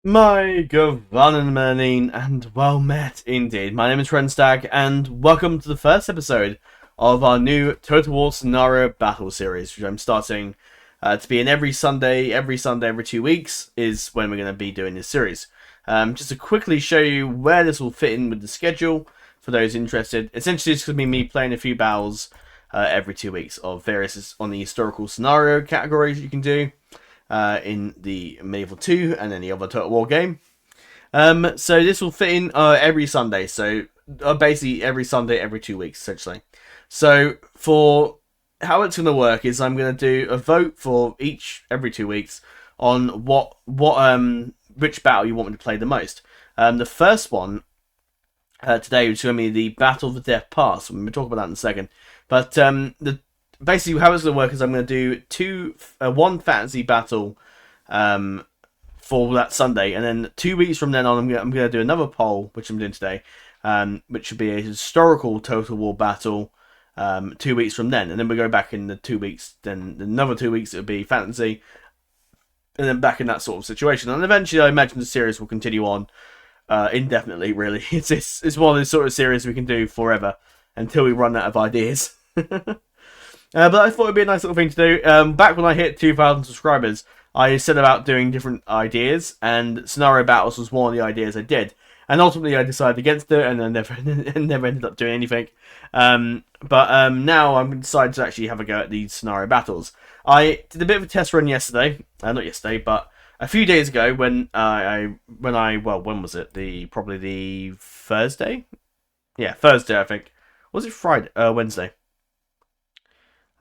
My Govanen and well met indeed. My name is FrozenStag and welcome to the first episode of our new Total War Scenario Battle series, which I'm starting to be in every Sunday, every 2 weeks is when we're going to be doing this series. Just to quickly show you where this will fit in with the schedule for those interested. Essentially, it's going to be me playing a few battles every 2 weeks of various on the historical scenario categories you can do. In the Medieval 2 and any other Total War game. So this will fit in every Sunday. So basically every Sunday, every 2 weeks, essentially. So for how it's going to work is I'm going to do a vote for every 2 weeks on which battle you want me to play the most. The first one today is going to be the Battle of the Deathpass. We'll talk about that in a second. But basically, how it's going to work is I'm going to do one fantasy battle for that Sunday, and then 2 weeks from then on, I'm going to do another poll, which I'm doing today, which should be a historical Total War battle 2 weeks from then, and then we go back in the 2 weeks. Then another 2 weeks it'll be fantasy, and then back in that sort of situation. And eventually, I imagine the series will continue on indefinitely. Really, it's one of those sort of series we can do forever until we run out of ideas. But I thought it'd be a nice little thing to do. Back when I hit 2,000 subscribers, I set about doing different ideas, and scenario battles was one of the ideas I did. And ultimately, I decided against it, and I never ended up doing anything. But now I'm decided to actually have a go at these scenario battles. I did a bit of a test run yesterday, not yesterday, but a few days ago when when was it? Probably the Thursday. Yeah, Thursday I think. Was it Friday? Wednesday.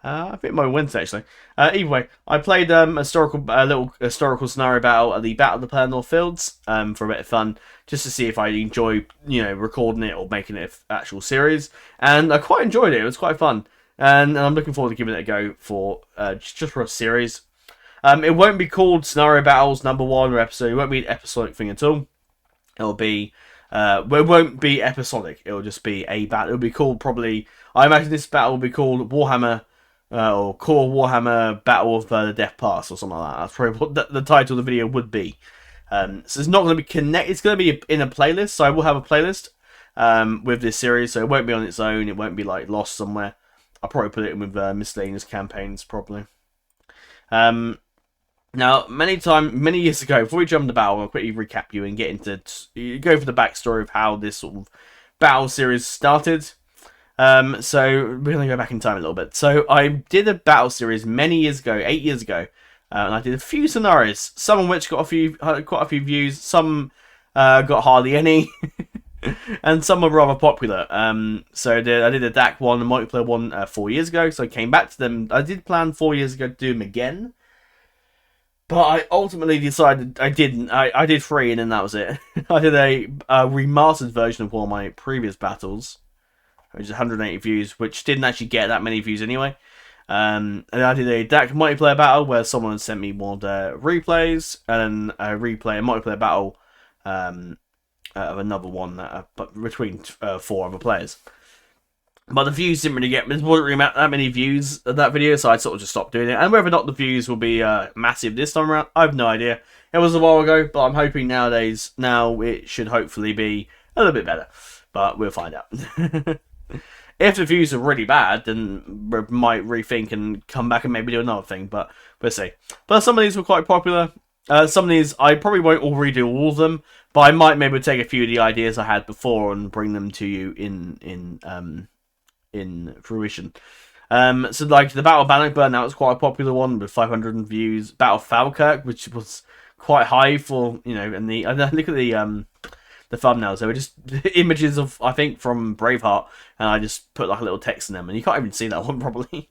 I think it might be Wednesday actually. Either way, I played a little historical scenario battle at the Battle of the Pernal Fields for a bit of fun, just to see if I enjoy recording it or making it an actual series, and I quite enjoyed it. It was quite fun, and I'm looking forward to giving it a go for just for a series. It won't be called Scenario Battles number 1 or episode. It won't be an episodic thing at all. It'll be it won't be episodic. It'll just be a battle. It'll be called probably. I imagine this battle will be called Warhammer. Or Call of Warhammer Battle of the Deathpass or something like that. That's probably what the title of the video would be. So it's not going to be connected. It's going to be in a playlist. So I will have a playlist with this series. So it won't be on its own. It won't be like lost somewhere. I'll probably put it in with miscellaneous campaigns probably. Now, many years ago, before we jump into battle, I'll quickly recap you and get into go for the backstory of how this sort of battle series started. So we're going to go back in time a little bit. So I did a battle series many years ago, 8 years ago, and I did a few scenarios, some of which got quite a few views, some got hardly any, and some were rather popular. So I did a DAC one, a multiplayer one 4 years ago, so I came back to them. I did plan 4 years ago to do them again, but I ultimately decided I didn't. I did 3 and then that was it. I did a remastered version of one of my previous battles, which is 180 views, which didn't actually get that many views anyway. And I did a DAC multiplayer battle where someone had sent me one of their replays, and a multiplayer battle of another one between 4 other players. But the views didn't really there wasn't really that many views of that video, so I sort of just stopped doing it. And whether or not the views will be massive this time around, I have no idea. It was a while ago, but I'm hoping now it should hopefully be a little bit better. But we'll find out. If the views are really bad, then we might rethink and come back and maybe do another thing, but we'll see. But some of these were quite popular. Some of these, I probably won't redo all of them, but I might maybe take a few of the ideas I had before and bring them to you in fruition. So like the Battle of Bannockburn, that was quite a popular one with 500 views. Battle of Falkirk, which was quite high for, and look at the thumbnails. They were just images of, I think, from Braveheart, and I just put like a little text in them, and you can't even see that one probably.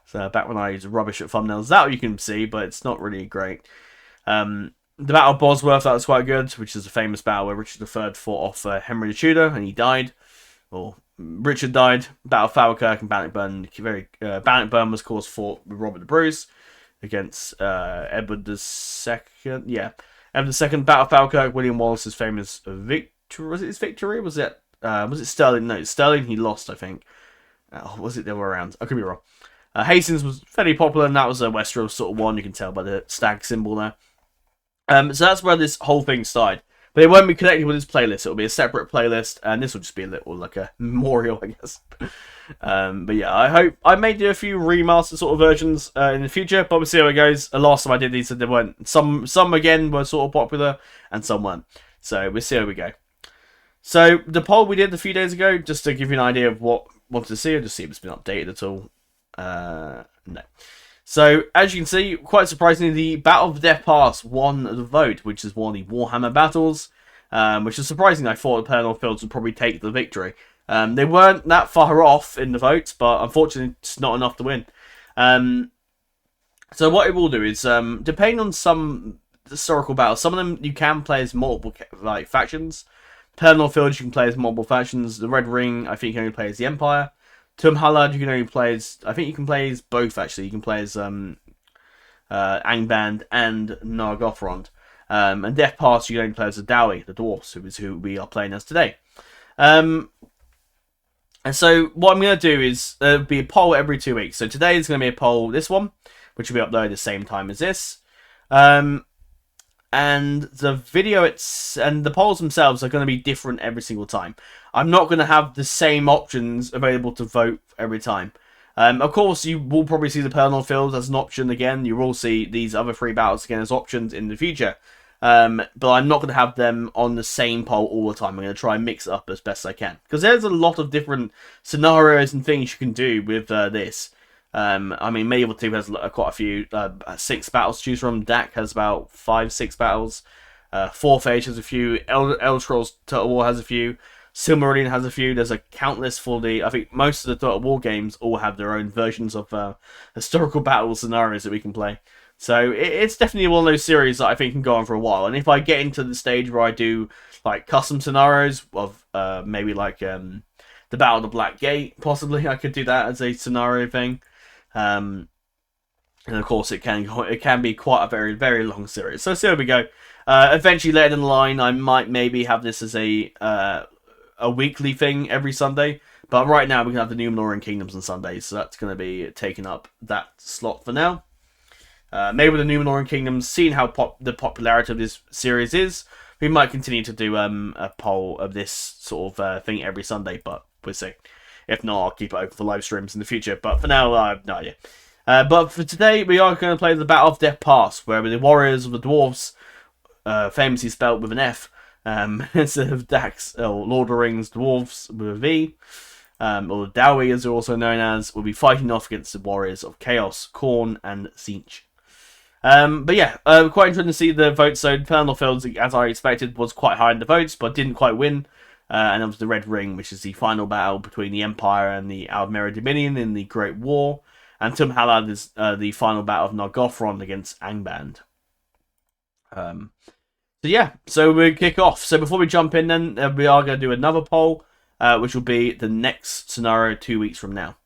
So back when I was rubbish at thumbnails, that you can see, but it's not really great. The Battle of Bosworth, that was quite good, which is a famous battle where Richard III fought off Henry the Tudor, and he died, or Richard died. Battle of Falkirk and Bannockburn. Bannockburn was, of course, fought with Robert the Bruce against Edward II. Yeah. Edward II, Battle of Falkirk, William Wallace's famous victory. Was it his victory? Was it Stirling? No, Stirling he lost, I think. Was it the other way around? I could be wrong. Hastings was fairly popular, and that was a Westeros sort of one. You can tell by the stag symbol there. So that's where this whole thing started. But it won't be connected with this playlist. It'll be a separate playlist, and this will just be a little like a memorial, I guess. But yeah, I hope I may do a few remastered sort of versions in the future. But we'll see how it goes. The last time I did these, there weren't some again were sort of popular, and some weren't. So we'll see how we go. So the poll we did a few days ago, just to give you an idea of what wanted to see, or just see if it's been updated at all. No. So, as you can see, quite surprisingly, the Battle of Deathpass won the vote, which is one of the Warhammer battles, which is surprising. I thought the Pernal Fields would probably take the victory. They weren't that far off in the votes, but unfortunately, it's not enough to win. So what it will do is, depending on some historical battles, some of them you can play as multiple factions. Pernal Fields you can play as multiple factions. The Red Ring, I think you can only play as the Empire. Tumhalad, you can only play as... I think you can play as both, actually. You can play as Angband and Nargothrond. And Deathpass, you can only play as the Dowie, the Dwarfs, who is who we are playing as today. And so, what I'm going to do is... there'll be a poll every 2 weeks. So today is going to be a poll, this one, which will be uploaded at the same time as this. And the video and the polls themselves are going to be different every single time. I'm not going to have the same options available to vote every time. Of course, you will probably see the Pernal Fields as an option again. You will see these other 3 battles again as options in the future. But I'm not going to have them on the same poll all the time. I'm going to try and mix it up as best I can. Because there's a lot of different scenarios and things you can do with this. I mean, Medieval 2 has quite a few, 6 battles to choose from. DAC has about 5-6 battles. 4th Age has a few. Elder Scrolls Total War has a few. Silmarillion has a few. There's a countless for the... I think most of the Total War games all have their own versions of historical battle scenarios that we can play. So it's definitely one of those series that I think can go on for a while. And if I get into the stage where I do like custom scenarios of maybe like the Battle of the Black Gate, possibly I could do that as a scenario thing. And of course, it can be quite a very, very long series. So there we go. Eventually, later in the line, I might maybe have this as a weekly thing every Sunday. But right now, we can have the Numenorian Kingdoms on Sundays, so that's going to be taking up that slot for now. Maybe with the Numenorian Kingdoms, seeing how the popularity of this series is, we might continue to do a poll of this sort of thing every Sunday, but we'll see. If not, I'll keep it open for live streams in the future. But for now, I have no idea. But for today, we are going to play the Battle of Deathpass, where the warriors of the Dwarfs, famously spelled with an F, instead of Dax, or Lord of the Rings Dwarfs with a V, or Dowie as they're also known as, will be fighting off against the warriors of Chaos, Khorne, and Tzeentch. But yeah, quite interesting to see the votes. So Pernal Fields, as I expected, was quite high in the votes, but didn't quite win. And that was the Red Ring, which is the final battle between the Empire and the Aldmeri Dominion in the Great War. And Tumhalad is the final battle of Nargothrond against Angband. So yeah, so we'll kick off. So before we jump in then, we are going to do another poll, which will be the next scenario 2 weeks from now.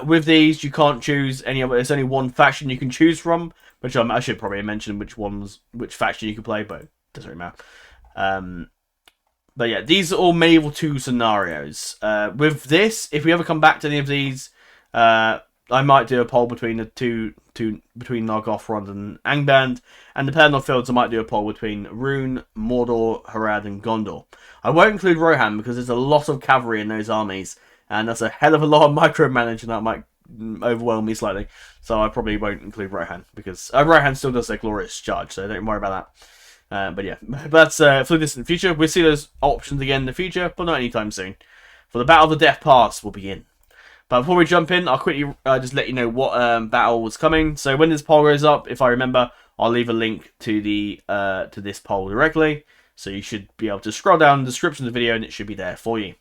With these, you can't choose any other. There's only one faction you can choose from, which I should probably mention which faction you can play, but it doesn't really matter. But yeah, these are all Medieval 2 scenarios. With this, if we ever come back to any of these, I might do a poll between the two between Nargothrond and Angband, and the Pernal Fields I might do a poll between Rune, Mordor, Harad, and Gondor. I won't include Rohan because there's a lot of cavalry in those armies, and that's a hell of a lot of micromanaging that might overwhelm me slightly. So I probably won't include Rohan because Rohan still does their glorious charge, so don't worry about that. But yeah, that's for the distant future. We'll see those options again in the future, but not anytime soon. For the Battle of the Deathpass will begin. But before we jump in, I'll quickly just let you know what battle was coming. So when this poll goes up, if I remember, I'll leave a link to the to this poll directly. So you should be able to scroll down the description of the video and it should be there for you.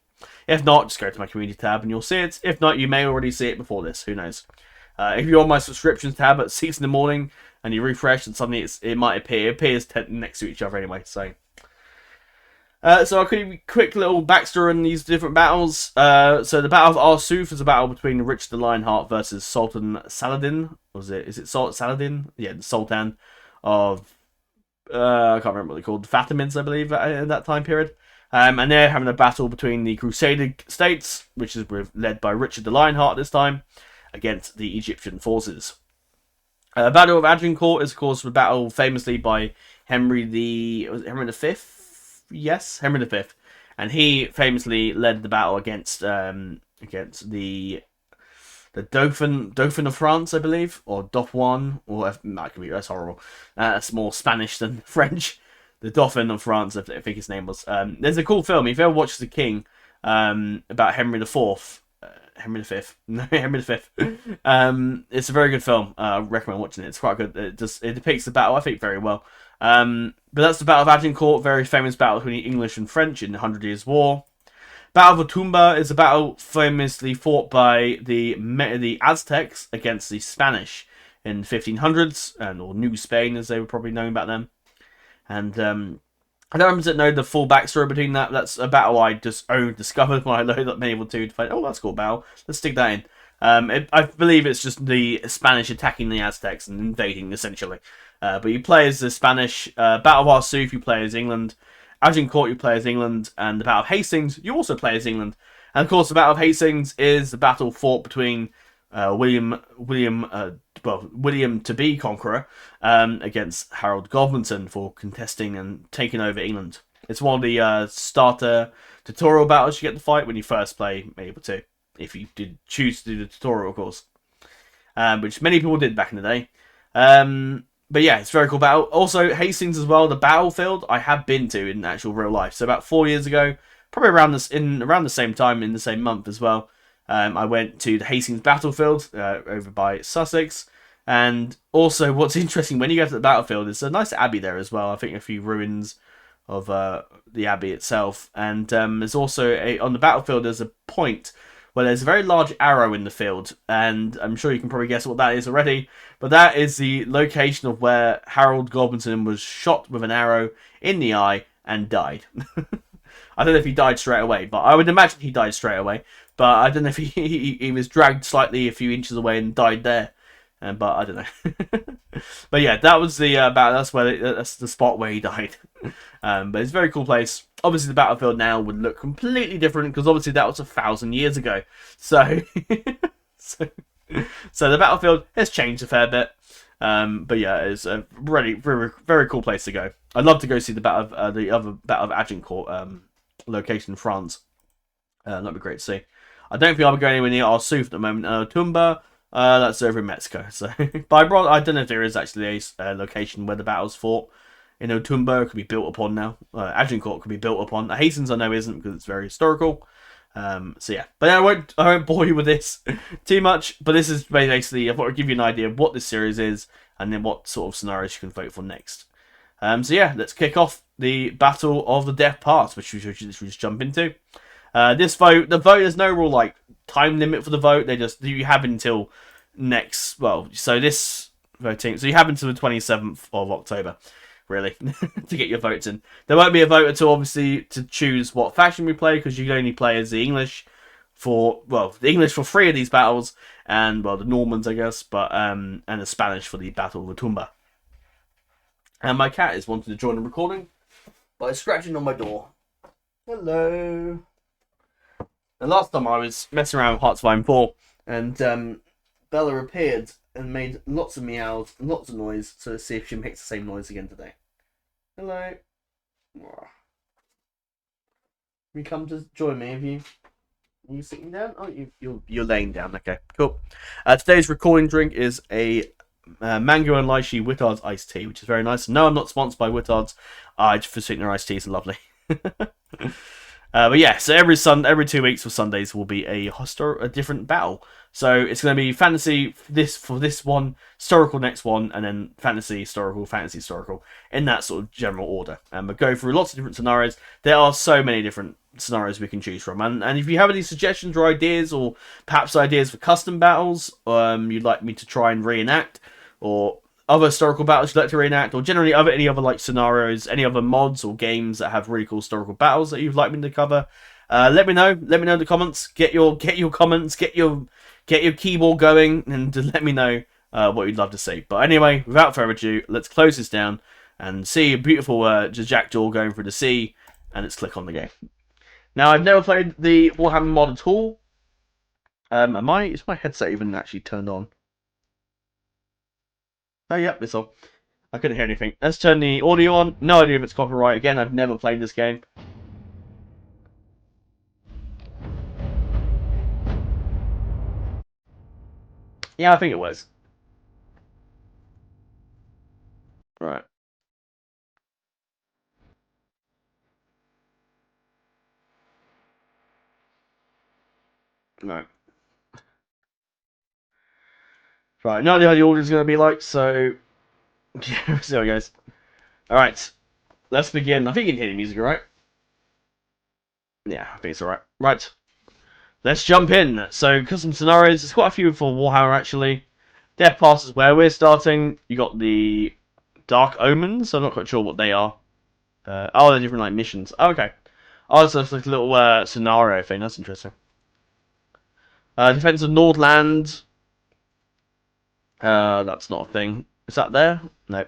If not, just go to my community tab and you'll see it. If not, you may already see it before this. Who knows? If you're on my subscriptions tab at 6 in the morning and you refresh and suddenly it might appear. It appears next to each other anyway. So I'll quick little backstory on these different battles. So the Battle of Arsuf is a battle between Richard the Lionheart versus Sultan Saladin. Is it Saladin? Yeah, the Sultan of I can't remember what they're called. The Fatimids, I believe, at that time period. And they're having a battle between the Crusader states, which is led by Richard the Lionheart this time, against the Egyptian forces. Battle of Agincourt is, of course, a battle famously by Henry the Fifth? Yes, Henry the Fifth, and he famously led the battle against the Dauphin of France, I believe, or Dauphin, or that's horrible. That's more Spanish than French. The Dauphin of France, I think his name was. There's a cool film if you ever watch The King, about Henry the Fourth, Henry the Fifth, no Henry the Fifth. It's a very good film. I recommend watching it. It's quite good. It depicts the battle, I think, very well. But that's the Battle of Agincourt, very famous battle between the English and French in the Hundred Years' War. Battle of Otumba is a battle famously fought by the Aztecs against the Spanish in the 1500s, or New Spain as they were probably known back then. And I don't know the full backstory between that. That's a battle I just discovered when I loaded up Medieval 2 to find, oh, that's a cool battle. Let's stick that in. I believe it's just the Spanish attacking the Aztecs and invading, essentially. But you play as the Spanish. Battle of Arsuf, you play as England. Agincourt, you play as England. And the Battle of Hastings, you also play as England. And of course, the Battle of Hastings is the battle fought between William to be Conqueror against Harold Godwinson for contesting and taking over England. It's one of the starter tutorial battles you get to fight when you first play Medieval 2. If you did choose to do the tutorial, of course. Which many people did back in the day. But yeah, it's a very cool battle. Also, Hastings as well, the battlefield I have been to in actual real life. So about 4 years ago, probably around the same time, in the same month as well, I went to the Hastings battlefield over by Sussex. And also, what's interesting, when you go to the battlefield, there's a nice abbey there as well. I think a few ruins of the abbey itself. And there's also, on the battlefield, there's a point where there's a very large arrow in the field. And I'm sure you can probably guess what that is already. But that is the location of where Harold Godwinson was shot with an arrow in the eye and died. I don't know if he died straight away, but I would imagine he died straight away. But I don't know if he was dragged slightly a few inches away and died there. But I don't know. But yeah, that was the that's the spot where he died. But it's a very cool place. Obviously, the battlefield now would look completely different because obviously that was 1,000 years ago. So, so the battlefield has changed a fair bit. But yeah, it's a really very, very cool place to go. I'd love to go see the other Battle of Agincourt location in France. That'd be great to see. I don't think I'll be going anywhere near Arsuf at the moment. Tumba, that's over in Mexico. So, but I don't know if there is actually a location where the battle's fought. In Otumba, could be built upon now. Agincourt could be built upon. Hastings, I know, isn't because it's very historical. So yeah, but I won't bore you with this too much. But this is basically, I thought I'd give you an idea of what this series is, and then what sort of scenarios you can vote for next. So yeah, let's kick off the Battle of the Deathpass, which we just jump into. The vote, there's no real like time limit for the vote. You have until next. Well, so this voting, so you have until the 27th of October. Really, to get your votes in. There won't be a vote until obviously to choose what faction we play, because you can only play as the English for 3 of these battles, and the Normans, I guess, but and the Spanish for the Battle of Otumba. And my cat is wanting to join the recording by scratching on my door. Hello. The last time I was messing around with Hearts of Iron 4, and Bella appeared and made lots of meows and lots of noise, so let's see if she makes the same noise again today. Hello. You come to join me, have you? Are you sitting down? Oh, you're laying down. Okay, cool. Today's recording drink is a mango and lychee Wittard's iced tea, which is very nice. No, I'm not sponsored by Wittard's. I just think their iced teas are lovely. But yeah, so every 2 weeks for Sundays will be a different battle. So it's going to be fantasy for this one, historical next one, and then fantasy, historical, in that sort of general order. And we'll go through lots of different scenarios. There are so many different scenarios we can choose from. And if you have any suggestions or ideas, or perhaps ideas for custom battles you'd like me to try and reenact, or other historical battles you'd like to reenact, or generally any other like scenarios, any other mods or games that have really cool historical battles that you'd like me to cover, let me know. Let me know in the comments. Get your comments. Get your keyboard going, and let me know what you'd love to see. But anyway, without further ado, let's close this down and see a beautiful jackdaw going through the sea, and let's click on the game. Now, I've never played the Warhammer mod at all. Is my headset even actually turned on? Oh, yep, it's all. I couldn't hear anything. Let's turn the audio on. No idea if it's copyright. Again, I've never played this game. Yeah, I think it was. Right. Right. Right, no idea how the audio's going to be like, so... Yeah, see how it goes. Alright, let's begin. I think you can hear the music, alright? Yeah, I think it's alright. Right, let's jump in. So, custom scenarios, there's quite a few for Warhammer, actually. Deathpass is where we're starting. You got the Dark Omens, I'm not quite sure what they are. Oh, they're different, like, missions. Oh, okay. Oh, so it's like a little scenario thing, that's interesting. Defense of Nordland. That's not a thing. Is that there? No.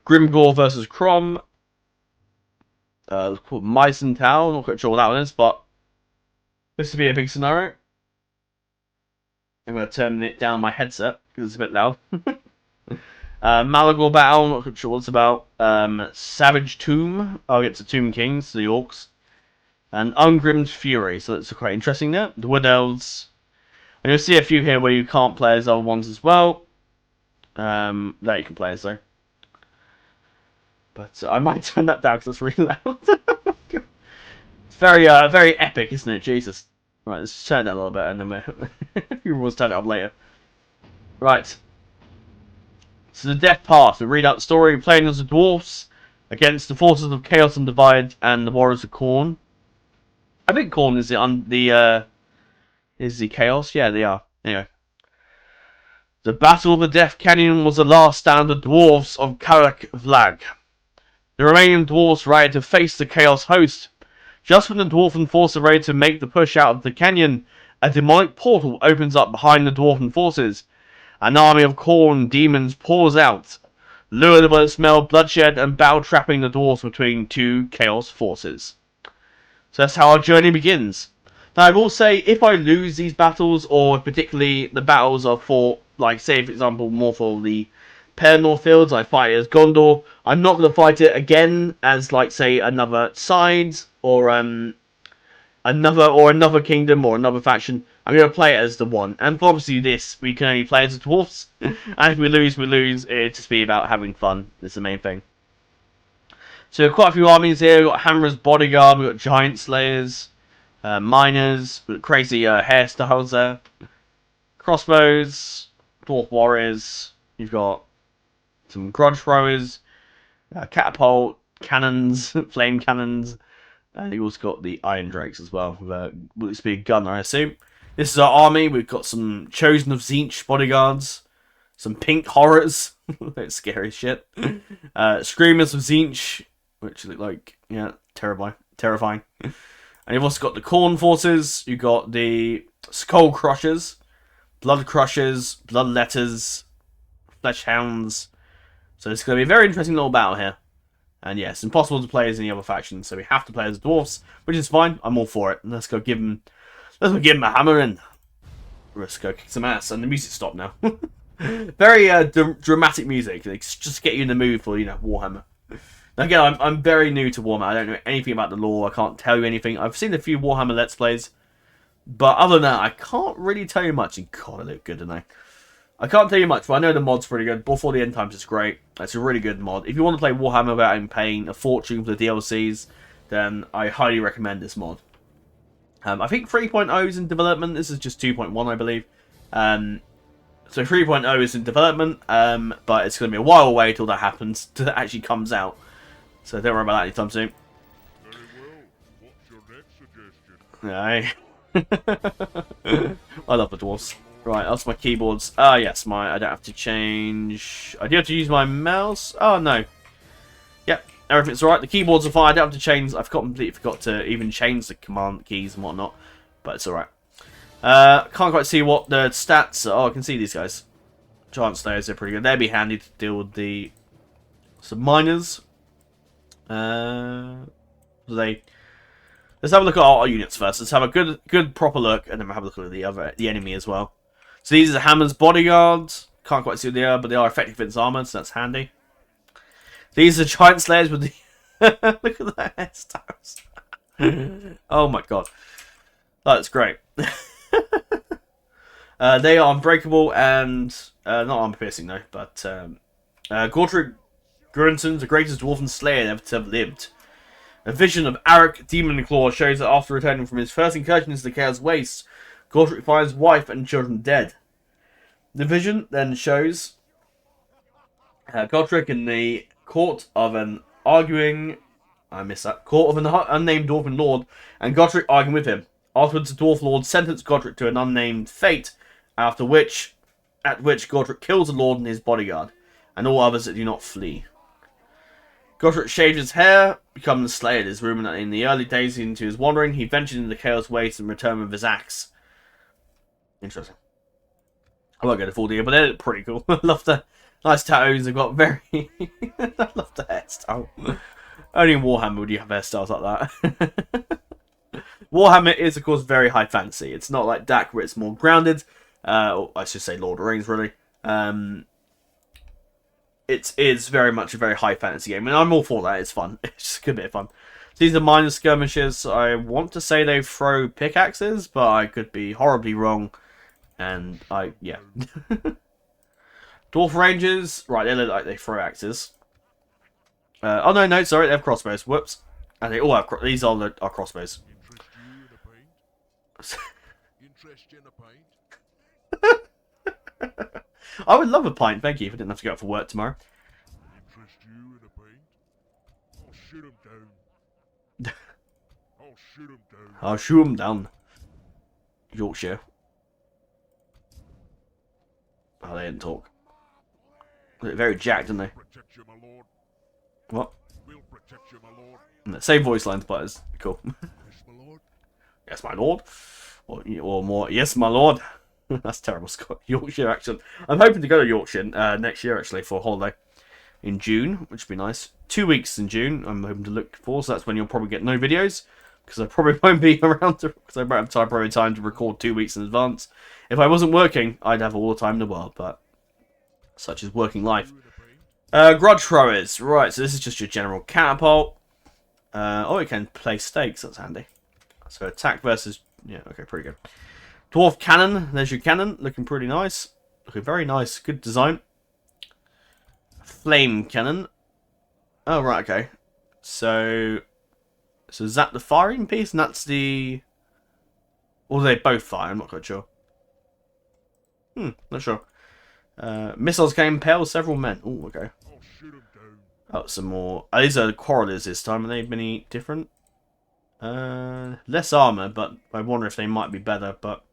Grimgore versus Crom. It's called Meisenthal. Not quite sure what that one is, but this would be a big scenario. I'm going to turn it down my headset because it's a bit loud. Malagor Battle. Not quite sure what it's about. Savage Tomb. Oh, it's the Tomb Kings, the Orcs. And Ungrimmed Fury. So that's quite interesting there. The Wood Elves. And you'll see a few here where you can't play as other ones as well. There you can play as though. But I might turn that down because it's really loud. It's very epic, isn't it? Jesus. Right, let's turn it down a little bit and then we'll turn it up later. Right. So the Deathpass. We read out the story. Playing as the Dwarfs against the forces of Chaos and Divide and the Warriors of Khorne. I think Khorne is the Chaos. Yeah, they are. Anyway. The Battle of the Death Canyon was the last stand of the Dwarves of Karak Vlag. The remaining dwarves rallied to face the Chaos host. Just when the dwarven forces are ready to make the push out of the canyon, a demonic portal opens up behind the dwarven forces. An army of Khorne demons pours out, lured by the smell of bloodshed and battle-trapping the dwarves between two Chaos forces. So that's how our journey begins. Now I will say, if I lose these battles, or particularly the battles are fought, like say for example more for the Pelennor fields, I fight as Gondor, I'm not going to fight it again as like say another side, or another kingdom, or another faction. I'm going to play it as the one. And for obviously this, we can only play as the dwarfs. And if we lose, we lose. It'll just be about having fun. That's the main thing. So quite a few armies here. We've got Hammer's Bodyguard, we've got Giant Slayers, Miners, with crazy hairstyles there. Crossbows, Dwarf Warriors. You've got some Grudge Throwers, Catapult, Cannons, Flame Cannons. And you've also got the Iron Drakes as well, with will this be a gun, I assume. This is our army. We've got some Chosen of Tzeentch bodyguards, some Pink Horrors, that's scary as shit. Screamers of Tzeentch, which look like, yeah, terrifying. And you've also got the Khorne forces. You've got the Skull Crushers, Blood Crushers, Bloodletters, Flesh Hounds. So it's going to be a very interesting little battle here. And yes, it's impossible to play as any other faction, so we have to play as dwarfs, which is fine. I'm all for it. Let's go give him a hammer and let's go kick some ass. And the music stopped now. Very dramatic music. It's just get you in the mood for Warhammer. Now, again, I'm very new to Warhammer. I don't know anything about the lore. I can't tell you anything. I've seen a few Warhammer Let's Plays, but other than that, I can't really tell you much. And God, I look good, don't I can't tell you much, but I know the mod's pretty good. Before the End Times is great. It's a really good mod. If you want to play Warhammer without paying a fortune for the DLCs, then I highly recommend this mod. I think 3.0 is in development. This is just 2.1, I believe. So 3.0 is in development, but it's going to be a while away till that happens, till it actually comes out. So don't worry about that anytime soon. Very well. What's your next suggestion? I love the dwarves. Right, that's my keyboards. Ah, yes, I don't have to change. I do have to use my mouse. Oh, no. Yep, everything's alright. The keyboards are fine. I don't have to change. I've completely forgot to even change the command keys and whatnot. But it's alright. Can't quite see what the stats are. Oh, I can see these guys. Giant Slayers are pretty good. They'd be handy to deal with some miners. Let's have a look at our units first. Let's have a good proper look, and then we'll have a look at the enemy as well. So these are Hammer's bodyguards. Can't quite see what they are, but they are effective against armor, so that's handy. These are Giant Slayers with the... Look at that hairstyles. Oh my god. That's great. They are unbreakable and... not armor-piercing, though, but... Gortrick Grunton's the greatest dwarven slayer ever to have lived. A vision of Arik Demon Claw shows that after returning from his first incursion into the Chaos Waste, Gortrick finds wife and children dead. The vision then shows Godric in the court of an arguing... I missed that. Court of an unnamed dwarven lord, and Godric arguing with him. Afterwards, the dwarf lord sentenced Godric to an unnamed fate, at which Godric kills the lord and his bodyguard, and all others that do not flee. Godric shaves his hair, becoming the slayer. It is rumoured that in the early days into his wandering, he ventured into the Chaos Waste and returned with his axe. Interesting. I won't go to full deal, but they look pretty cool. I love the nice tattoos. They've got very... I love the hairstyle. Only in Warhammer would you have hairstyles like that. Warhammer is, of course, very high fantasy. It's not like DAC where it's more grounded. Or I should say Lord of the Rings, really. It is very much a very high fantasy game. And I'm all for that. It's fun. It's just a good bit of fun. These are minor skirmishes. I want to say they throw pickaxes, but I could be horribly wrong. And yeah. Dwarf Rangers, right, they look like they throw axes. Oh no, sorry, they have crossbows. Whoops. And they all have these are our crossbows. I would love a pint, thank you, if I didn't have to go out for work tomorrow. I'll shoot him down. Yorkshire. Oh, they didn't talk. They're very jacked, aren't they? What? Same voice lines, but it's cool. Yes, my lord. Or more, yes, my lord. That's terrible Yorkshire accent. I'm hoping to go to Yorkshire next year, actually, for a holiday. In June, which would be nice. 2 weeks in June, I'm hoping to look for, so that's when you'll probably get no videos. Because I probably won't be around, because I won't have probably time to record 2 weeks in advance. If I wasn't working, I'd have all the time in the world, but such is working life. Grudge throwers. Right, so this is just your general catapult. Oh, it can play stakes. That's handy. So attack versus... Yeah, okay, pretty good. Dwarf cannon. There's your cannon. Looking pretty nice. Looking very nice. Good design. Flame cannon. Oh, right, okay. So is that the firing piece? And that's the... Or do they both fire? I'm not quite sure. Not sure. Missiles can impale several men. Oh, okay. Oh, some more. These are quarrelers this time. Are they any different? Less armor, but I wonder if they might be better, but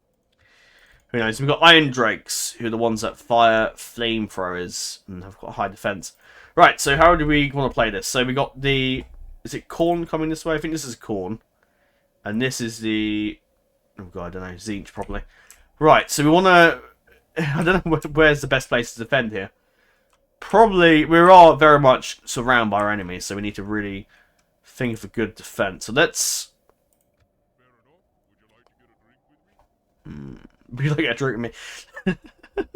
who knows. We've got Iron Drakes, who are the ones that fire flamethrowers and have got high defense. Right, so how do we want to play this? So we got the... Is it Khorne coming this way? I think this is Khorne. And this is the... Oh god, I don't know. Tzeentch, probably. Right, so we want to... I don't know where's the best place to defend here. Probably, we are very much surrounded by our enemies, so we need to really think of a good defense. So let's... Would you like to get a drink with me?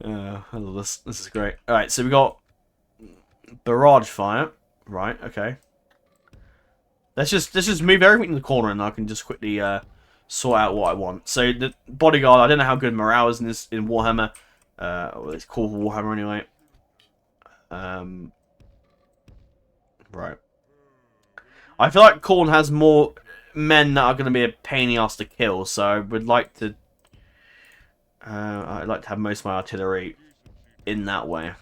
I love this. This is great. Alright, so we got barrage fire. Right, okay. Let's just move everything in the corner and I can just quickly sort out what I want. So the bodyguard, I don't know how good morale is in Warhammer. Well, it's called Warhammer anyway. Right. I feel like Khorne has more men that are going to be a pain in the ass to kill, so I would like to... I'd like to have most of my artillery in that way.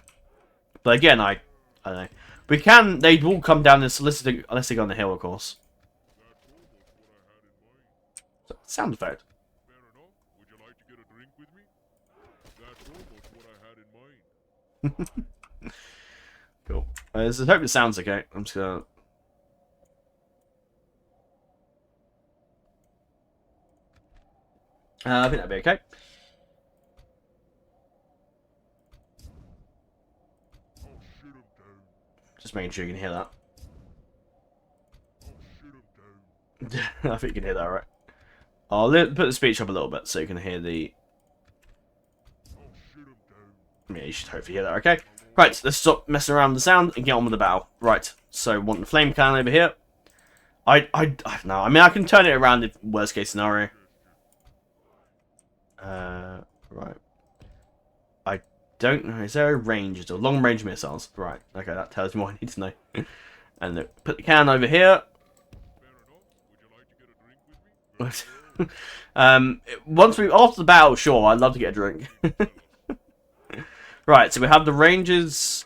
But again, I don't know. We can... They will come down this unless they go on the hill, of course. Sound effect. Cool. I hope it sounds okay. I'm just gonna... I think that'd be okay. Just making sure you can hear that. I think you can hear that, right? I'll put the speech up a little bit so you can hear the... Yeah, you should hopefully hear that, okay? Right, let's stop messing around with the sound and get on with the battle. Right, so want the flame cannon over here. I don't know. I mean, I can turn it around if worst case scenario. Right. I don't know. Is there a range or long range missiles? Right. Okay, that tells me what I need to know. And look, put the cannon over here. Once we after the battle, sure, I'd love to get a drink. Right, so we have the rangers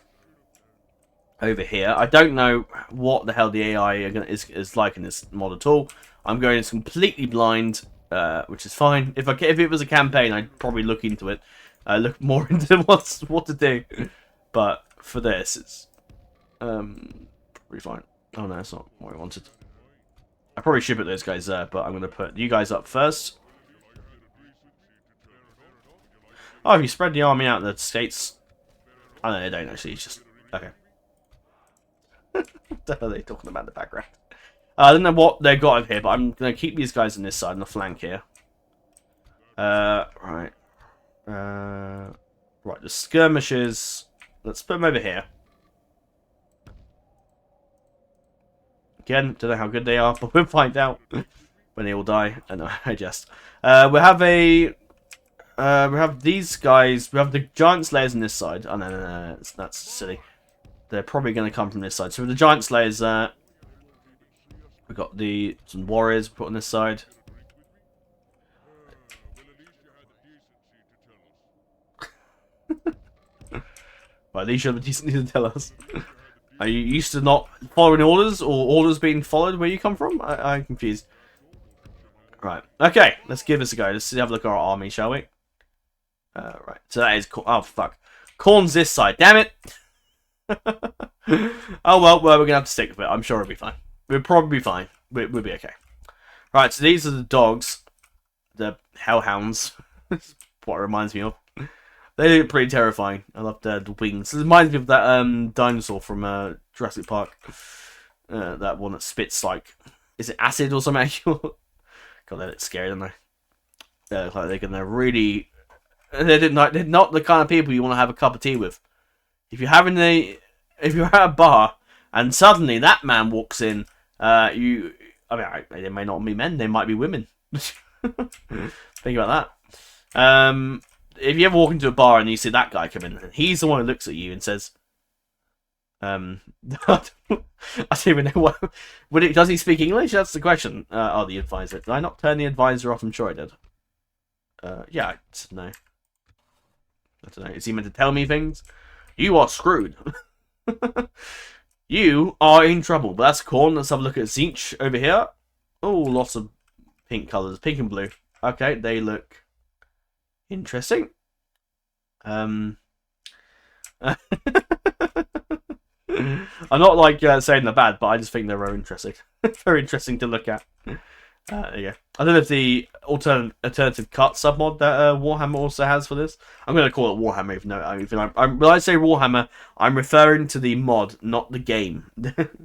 over here. I don't know what the hell the AI is like in this mod at all. I'm going completely blind, which is fine. If it was a campaign, I'd probably look into it, look more into what to do. But for this, it's pretty fine. Oh no, that's not what I wanted. I probably should put those guys there, but I'm going to put you guys up first. Oh, if you spread the army out in the states... Oh, no, they don't actually. It's just... Okay. What the hell are they talking about in the background? I don't know what they've got over here, but I'm going to keep these guys on this side, on the flank here. Right. Right, the skirmishers... Let's put them over here. Again, don't know how good they are, but we'll find out when they all die. I know, I jest. We have these guys. We have the giant slayers on this side. Oh no, that's silly. They're probably going to come from this side. So with the giant slayers, we've got some warriors put on this side. Well, at least you have a decency to tell us. Are you used to not following orders, or orders being followed where you come from? I'm confused. Right. Okay, let's give this a go. Let's have a look at our army, shall we? Right. So that is... Oh, fuck. Corn's this side. Damn it! Oh, well, we're going to have to stick with it. I'm sure it'll be fine. We'll probably be fine. We'll be okay. Right, so these are the dogs. The hellhounds. That's what it reminds me of. They look pretty terrifying. I love the wings. It reminds me of that dinosaur from Jurassic Park. That one that spits like... Is it acid or something? God, they look scary, don't they? They look like they're going to really... They're not the kind of people you want to have a cup of tea with. If you're at a bar and suddenly that man walks in, I mean, they may not be men, they might be women. Think about that. If you ever walk into a bar and you see that guy come in, he's the one who looks at you and says, I don't even know what. Does he speak English? That's the question. Oh, the advisor. Did I not turn the advisor off? I'm sure I did. Yeah, I said no. I don't know. Is he meant to tell me things? You are screwed. You are in trouble. But that's cool. Let's have a look at Zinch over here. Oh, lots of pink colours. Pink and blue. Okay, they look interesting. I'm not like saying they're bad, but I just think they're very interesting. Very interesting to look at. Yeah, I don't know if the alternative cut submod that Warhammer also has for this. I'm going to call it Warhammer, even though when I say Warhammer, I'm referring to the mod, not the game.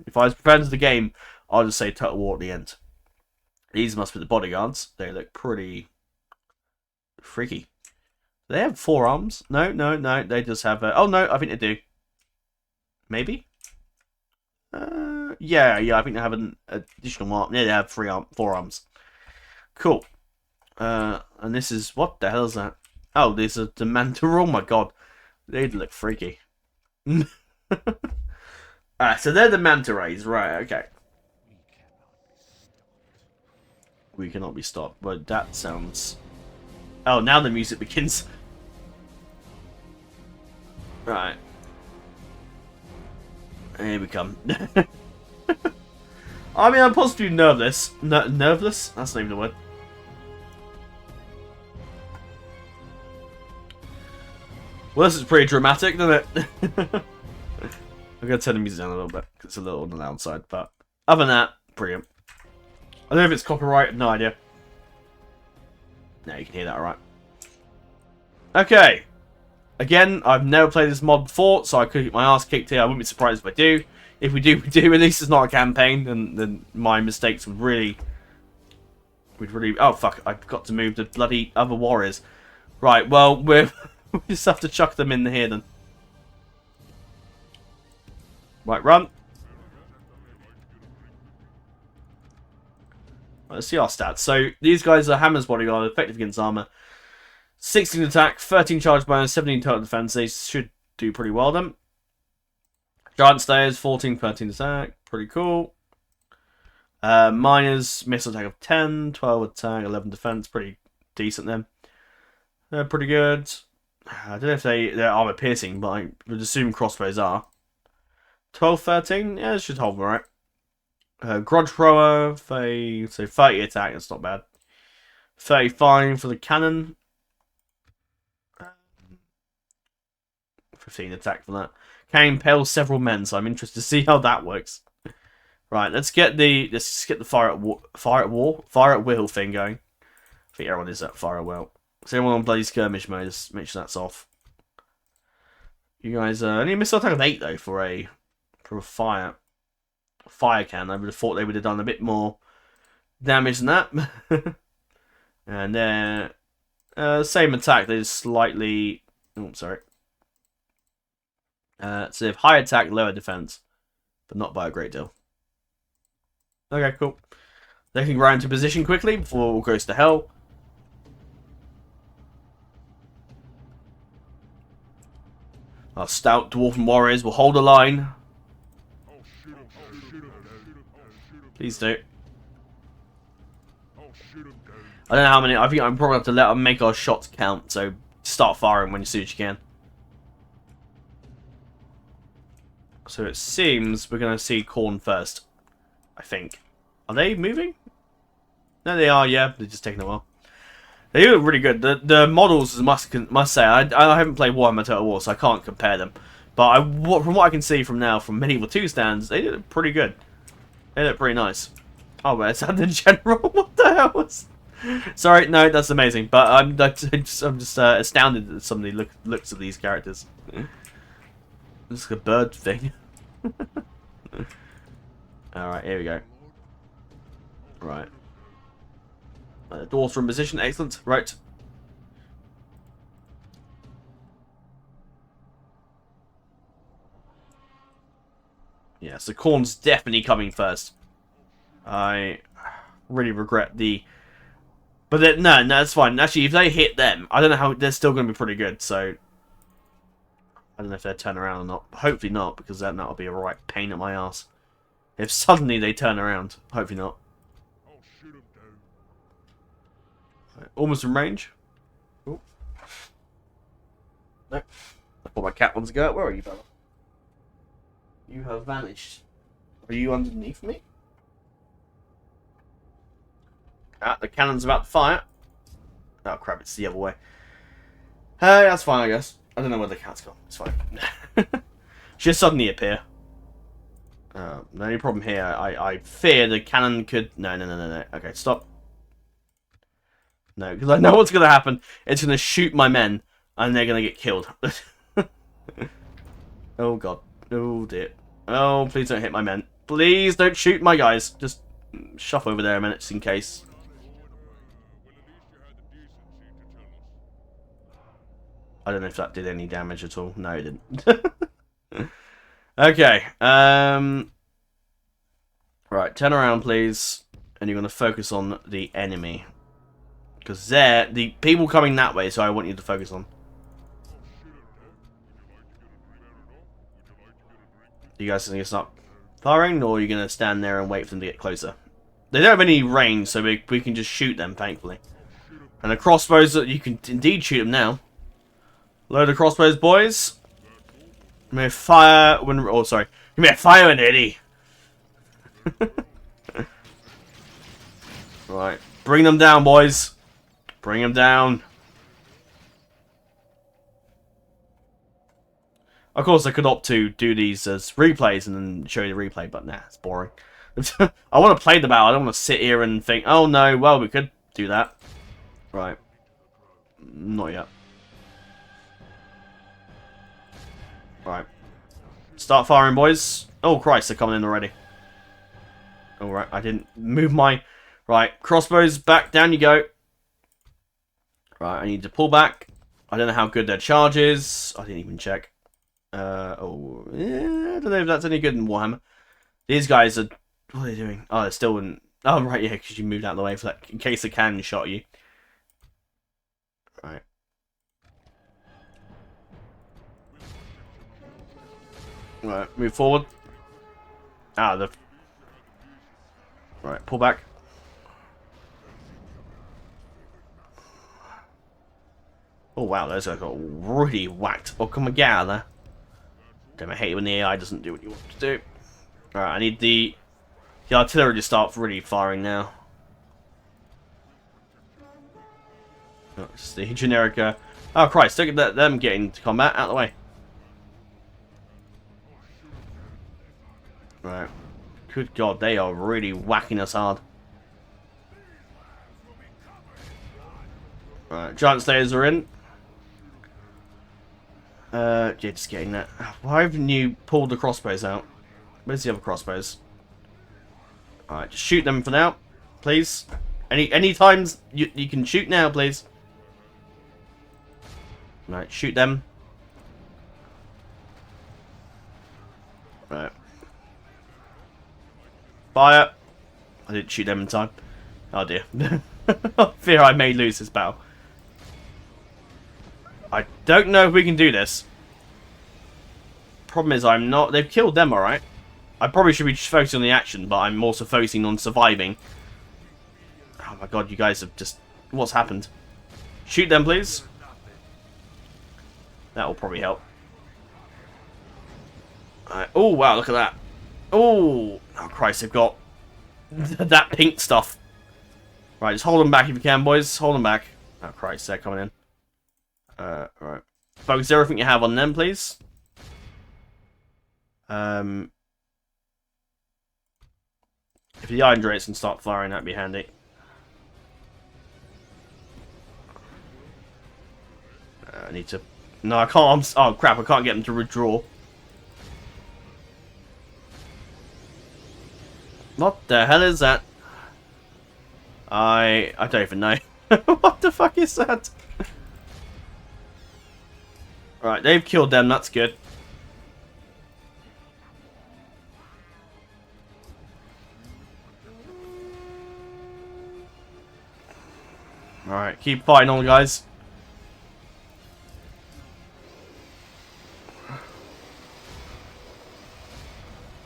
If I was referring to the game, I'll just say Total War at the end. These must be the bodyguards. They look pretty freaky. Do they have forearms? No. They just have... oh, no, I think they do. Maybe? Yeah, I think they have an additional arm. Yeah, they have forearms. Cool. And this is... What the hell is that? Oh, there's a Dementor. Oh, my God. They look freaky. So they're the Manta Rays. Right, okay. We cannot be stopped. But that sounds... Oh, now the music begins. Right. Here we come. I mean, I'm positively nerveless. Nerveless? That's not even the word. Well, this is pretty dramatic, isn't it? I'm going to turn the music down a little bit, because it's a little on the loud side, but other than that, brilliant. I don't know if it's copyright, no idea. No, you can hear that alright. Okay. Again, I've never played this mod before, so I could get my ass kicked here. I wouldn't be surprised if I do. If we do, we do. At least it's not a campaign, and then my mistakes would really We'd really... Oh, fuck. I've got to move the bloody other warriors. Right, well, we just have to chuck them in here then. Right, run. Let's see our stats. So, these guys are Hammer's Bodyguard, effective against armor. 16 attack, 13 charge bonus, 17 total defense. They should do pretty well then. Giant Stayers, 14, 13 attack. Pretty cool. Miners, missile attack of 10, 12 attack, 11 defense. Pretty decent then. They're pretty good. I don't know if they're armor piercing, but I would assume crossbows are. 12, 13? Yeah, it should hold alright. Grudge Thrower, so 30 attack, that's not bad. 35 for the cannon. 15 attack for that. Can impale several men, so I'm interested to see how that works. Right, let's get the fire at will thing going. I think everyone is at fire at will. So everyone on bloody skirmish mode, just make sure that's off. You guys only missile attack of 8 though for a fire can. I would have thought they would have done a bit more damage than that. And then same attack, they just slightly so they have high attack, lower defense, but not by a great deal. Okay, cool. They can grow into position quickly before it all goes to hell. Our stout dwarven warriors will hold a line. Please do. I don't know how many. I think I'm probably have to let them make our shots count. So start firing when you see what you can. So it seems we're going to see Khorne first. I think. Are they moving? No, they are. Yeah, they're just taking a while. They look really good. The models, must say, I haven't played Warhammer Total War, so I can't compare them. But from what I can see from now, from Medieval 2 stands, they look pretty good. They look pretty nice. Oh, but is that the general? What the hell was? Sorry, no, that's amazing. But I'm just astounded at some of the looks of these characters. It's like a bird thing. Alright, here we go. Right. Dwarfs from position, excellent. Right. Yeah, so Khorne's definitely coming first. I really regret the... But no, that's fine. Actually, if they hit them, I don't know how... They're still going to be pretty good, so... I don't know if they'll turn around or not. Hopefully not, because that'll be a right pain at my ass. If suddenly they turn around. Hopefully not. Almost in range. Ooh. No. I thought my cat wants to go out. Where are you, fella? You have vanished. Are you underneath me? Ah, the cannon's about to fire. Oh crap, it's the other way. Hey, that's fine, I guess. I don't know where the cat's gone. It's fine. She'll suddenly appear. The only problem here, I fear the cannon could... No. Okay, stop. No, because I know what's going to happen. It's going to shoot my men, and they're going to get killed. Oh, God. Oh, dear. Oh, please don't hit my men. Please don't shoot my guys. Just shove over there a minute, just in case. I don't know if that did any damage at all. No, it didn't. Okay. Right, turn around, please. And you're going to focus on the enemy. Because they're the people coming that way, so I want you to focus on. You guys going to start firing, or are you going to stand there and wait for them to get closer? They don't have any range, so we can just shoot them, thankfully. And the crossbows, you can indeed shoot them now. Load the crossbows, boys. You may fire when... Oh, sorry. You may fire when ready. Right. Bring them down, boys. Bring them down. Of course, I could opt to do these as replays and then show you the replay, but nah, it's boring. I want to play the battle. I don't want to sit here and think, oh no, well, we could do that. Right. Not yet. Right. Start firing, boys. Oh, Christ, they're coming in already. Alright, I didn't move my... Right, crossbows back, down you go. Right, I need to pull back. I don't know how good their charge is. I didn't even check. I don't know if that's any good in Warhammer. These guys are... What are they doing? Oh, they're still in... Oh, right, yeah, because you moved out of the way for that, in case the cannon shot you. Right. Right, move forward. The... Right, pull back. Oh, wow, those guys got really whacked. Oh, come on, get out of there. Damn, I hate it when the AI doesn't do what you want to do. Alright, I need the artillery to start really firing now. Oh, it's the generic... Oh, Christ, look at them getting into combat. Out of the way. Right. Good God, they are really whacking us hard. Right, Giant Slayers are in. Yeah, just getting that. Why haven't you pulled the crossbows out? Where's the other crossbows? Alright, just shoot them for now, please. Any times you can shoot now, please. Right, shoot them. Right. Fire. I didn't shoot them in time. Oh dear. I fear I may lose this battle. I don't know if we can do this. Problem is, I'm not... They've killed them, alright. I probably should be just focusing on the action, but I'm also focusing on surviving. Oh my god, you guys have just... What's happened? Shoot them, please. That will probably help. Oh, wow, look at that. Oh, Christ, they've got that pink stuff. Right, just hold them back if you can, boys. Hold them back. Oh, Christ, they're coming in. Right. Focus everything you have on them, please. If the iron drates can start firing, that'd be handy. I need to... No, I can't. Oh, crap, I can't get them to withdraw. What the hell is that? I don't even know. What the fuck is that? Right, they've killed them, that's good. Alright, keep fighting on, guys.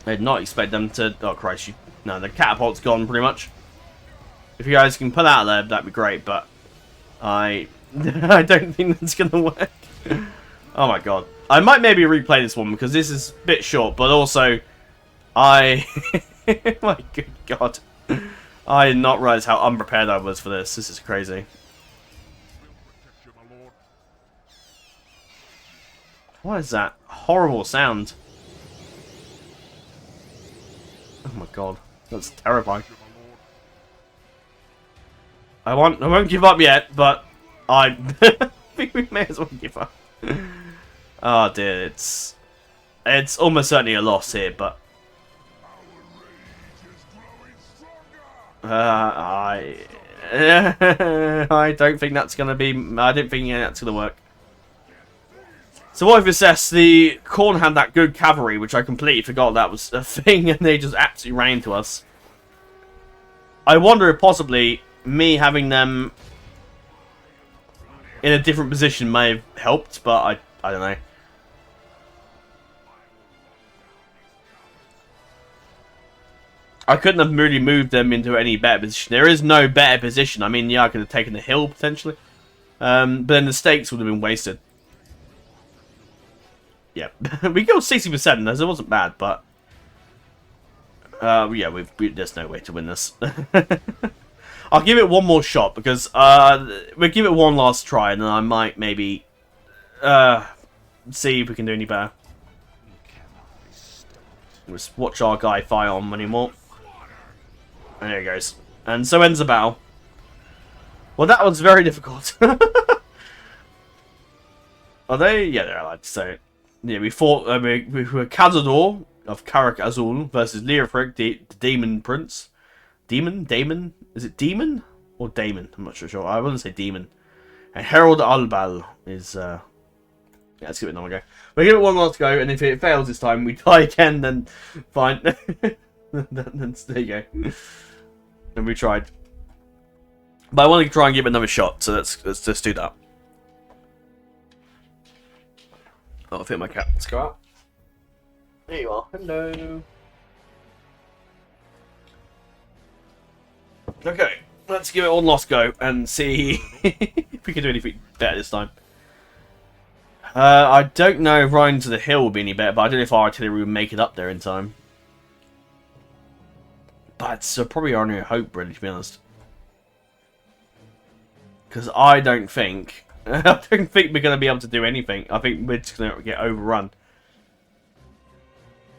I did not expect them to... Oh, Christ. No, the catapult's gone, pretty much. If you guys can pull out of there, that'd be great, but... I don't think that's going to work. Oh, my God. I might maybe replay this one, because this is a bit short, but also... My good God. I did not realize how unprepared I was for this. This is crazy. What is that horrible sound? Oh my god, that's terrifying. I won't give up yet, but I think we may as well give up. Oh dear, it's almost certainly a loss here, but I don't think that's gonna be. I don't think that's gonna work. So what I've assessed, the Khorne had that good cavalry, which I completely forgot that was a thing, and they just absolutely ran into us. I wonder if possibly me having them in a different position may have helped, but I don't know. I couldn't have really moved them into any better position. There is no better position. I mean, yeah, I could have taken the hill, potentially. But then the stakes would have been wasted. Yeah, we got 60%, as it wasn't bad, but... yeah, there's no way to win this. I'll give it one more shot, because we'll give it one last try, and then I might maybe see if we can do any better. Just watch our guy fire on anymore. And there he goes. And so ends the battle. Well, that was very difficult. Are they? Yeah, they're allied, so... Yeah, we fought, we were Cazador of Karak Azul versus Leofric, the Demon Prince. Damon? Is it Demon? Or Damon? I'm not sure. I wouldn't say Demon. And Herald Albal is... Yeah, let's give it another go. We'll give it one last go, and if it fails this time, we die again, then fine. Then there you go. And we tried. But I want to try and give it another shot, so let's just do that. Oh, I think my cat. Let's go out. There you are. Hello. Okay, let's give it one last go and see if we can do anything better this time. I don't know if riding to the hill would be any better, but I don't know if our artillery would make it up there in time. But it's probably our only hope, really, to be honest. Because I don't think we're going to be able to do anything. I think we're just going to get overrun.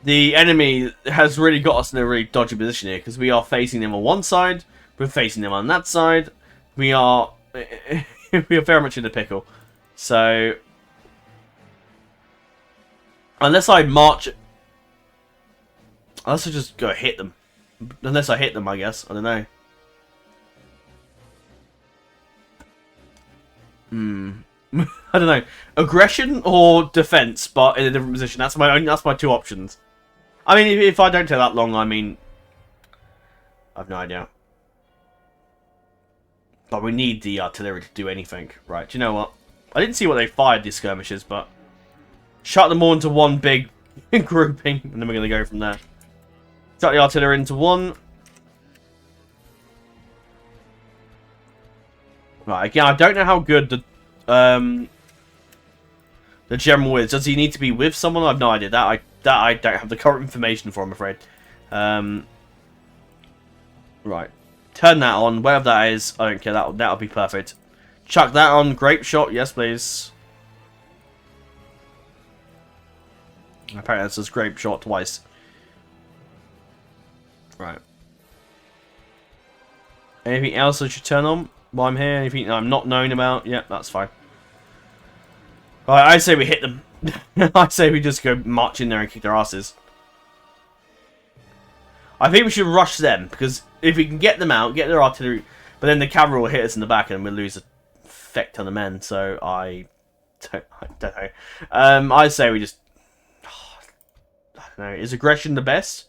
The enemy has really got us in a really dodgy position here, because we are facing them on one side, we're facing them on that side. We are very much in the pickle. So unless I march, unless I just go hit them. Unless I hit them, I guess. I don't know. I don't know. Aggression or defense, but in a different position. That's my two options. I mean, if I don't take that long, I mean, I've no idea. But we need the artillery to do anything. Right, do you know what? I didn't see what they fired, these skirmishes, but shut them all into one big grouping, and then we're going to go from there. Shut the artillery into one. Right, again, I don't know how good the general is. Does he need to be with someone? I have no idea. That I don't have the current information for, I'm afraid. Right. Turn that on, whatever that is. I don't care. That'll be perfect. Chuck that on. Grape shot. Yes, please. Apparently that says grape shot twice. Right. Anything else I should turn on while I'm here? Anything I'm not knowing about? Yep, that's fine. Right, I say we hit them. I say we just go march in there and kick their asses. I think we should rush them, because if we can get them out, get their artillery, but then the cavalry will hit us in the back and we'll lose a feck ton of men, so I don't know. I say we just... I don't know, is aggression the best?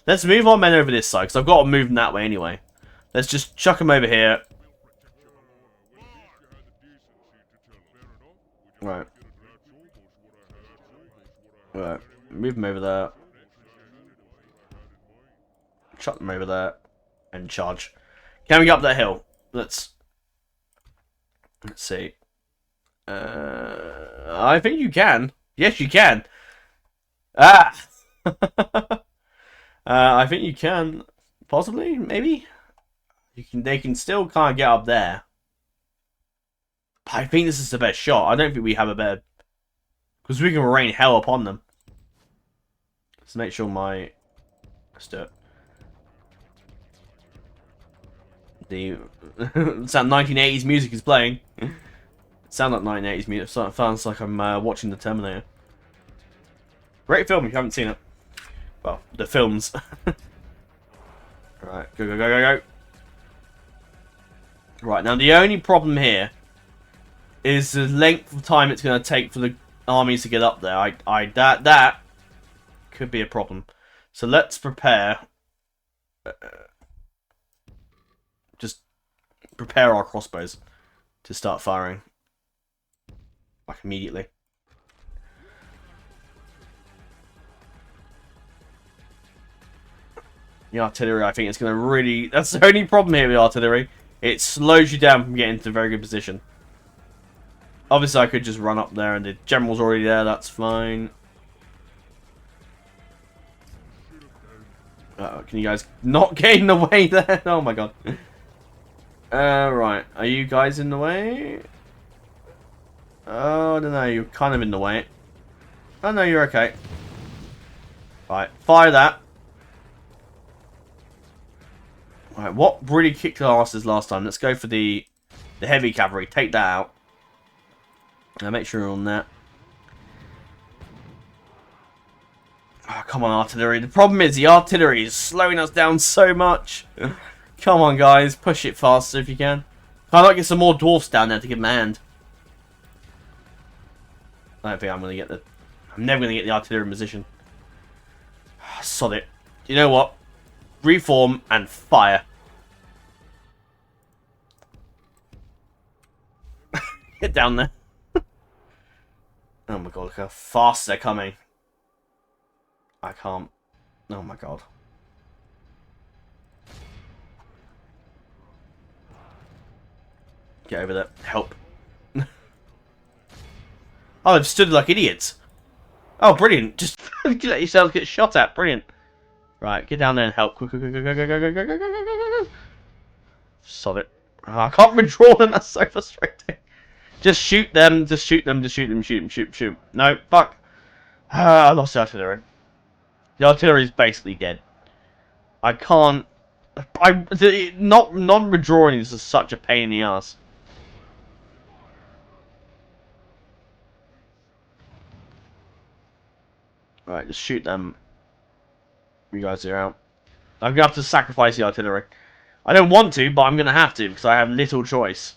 Let's move our men over this side, because I've got to move them that way anyway. Let's just chuck them over here. Right. Right. Move them over there. Chuck them over there. And charge. Can we get up that hill? Let's see. I think you can. Yes, you can. Ah! I think you can. Possibly? Maybe? They can still kind of get up there. But I think this is the best shot. I don't think we have a better... Because we can rain hell upon them. Let's make sure my... Let's do it. The sound 1980s music is playing. Sound like 1980s music. Sounds like I'm watching The Terminator. Great film if you haven't seen it. Well, the films. Right, go, go, go, go, go. Right, now the only problem here is the length of time it's going to take for the armies to get up there. That could be a problem. So let's prepare. Just prepare our crossbows to start firing. Like immediately. The artillery, I think, is going to really... That's the only problem here with artillery. It slows you down from getting into a very good position. Obviously, I could just run up there and the general's already there. That's fine. Can you guys not get in the way there? Oh my god. Right. Are you guys in the way? Oh, I don't know. You're kind of in the way. Oh, no, you're okay. Right. Fire that. Right. What really kicked our asses last time? Let's go for the heavy cavalry. Take that out. Now make sure you're on that. Oh, come on, artillery. The problem is the artillery is slowing us down so much. Come on, guys. Push it faster if you can. Can I not get some more dwarfs down there to give them a hand? I don't think I'm going to get the... I'm never going to get the artillery in position. Sod it. You know what? Reform and fire. Get down there. Oh my god, look how fast they're coming. I can't. Oh my god. Get over there. Help. Oh, they've stood like idiots. Oh, brilliant. Just let yourselves get shot at. Brilliant. Right, get down there and help. Quick, quick, quick, quick, quick, quick, quick, quick, quick, quick. Sod it. Oh, I can't withdraw them. That's so frustrating. Just shoot them. Just shoot them. Just shoot them. Shoot them. Shoot. Shoot. No, fuck. I lost the artillery. The artillery is basically dead. I can't... Non-withdrawing is just such a pain in the ass. Right, just shoot them. You guys are out. I'm going to have to sacrifice the artillery. I don't want to, but I'm going to have to, because I have little choice.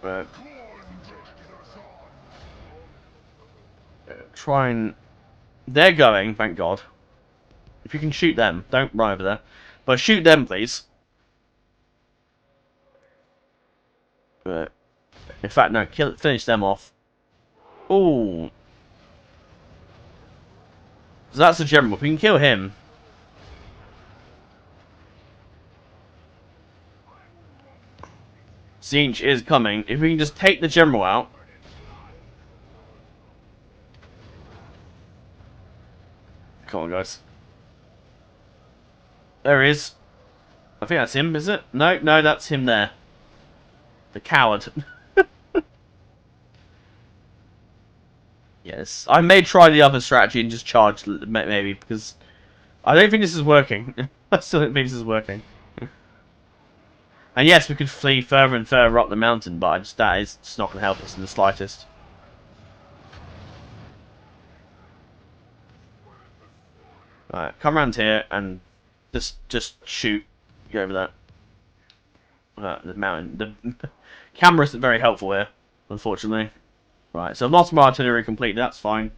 Right. Try and... They're going, thank God. If you can shoot them, don't run over there. But shoot them, please. Right. In fact, no, finish them off. Ooh. So that's the general. If we can kill him. Siege is coming. If we can just take the general out. Come on, guys. There he is. I think that's him, is it? No, no, that's him there. The coward. Yes. I may try the other strategy and just charge, maybe, because I don't think this is working. I still don't think this is working. And yes, we could flee further and further up the mountain, but that is just not going to help us in the slightest. Alright, come around here and just shoot. Go over that. The mountain. The camera isn't very helpful here, unfortunately. Right, so I've lost my artillery completely, that's fine.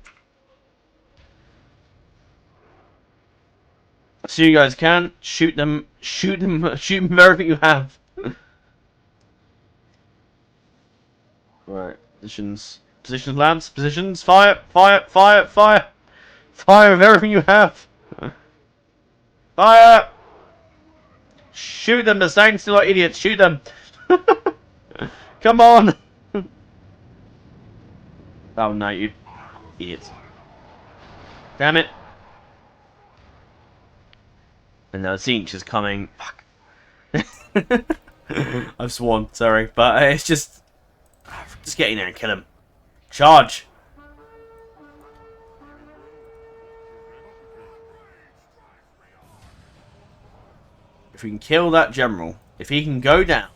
So you guys can shoot them, shoot them everything you have. Right, positions, lads, positions, fire, fire, fire, fire, fire with everything you have. Fire! Shoot them, they're standing still like idiots, shoot them. Come on. Oh no, you idiots. Damn it. And now Zinch is coming. Fuck. I've sworn, sorry. But it's just get in there and kill him. Charge! If we can kill that general, if he can go down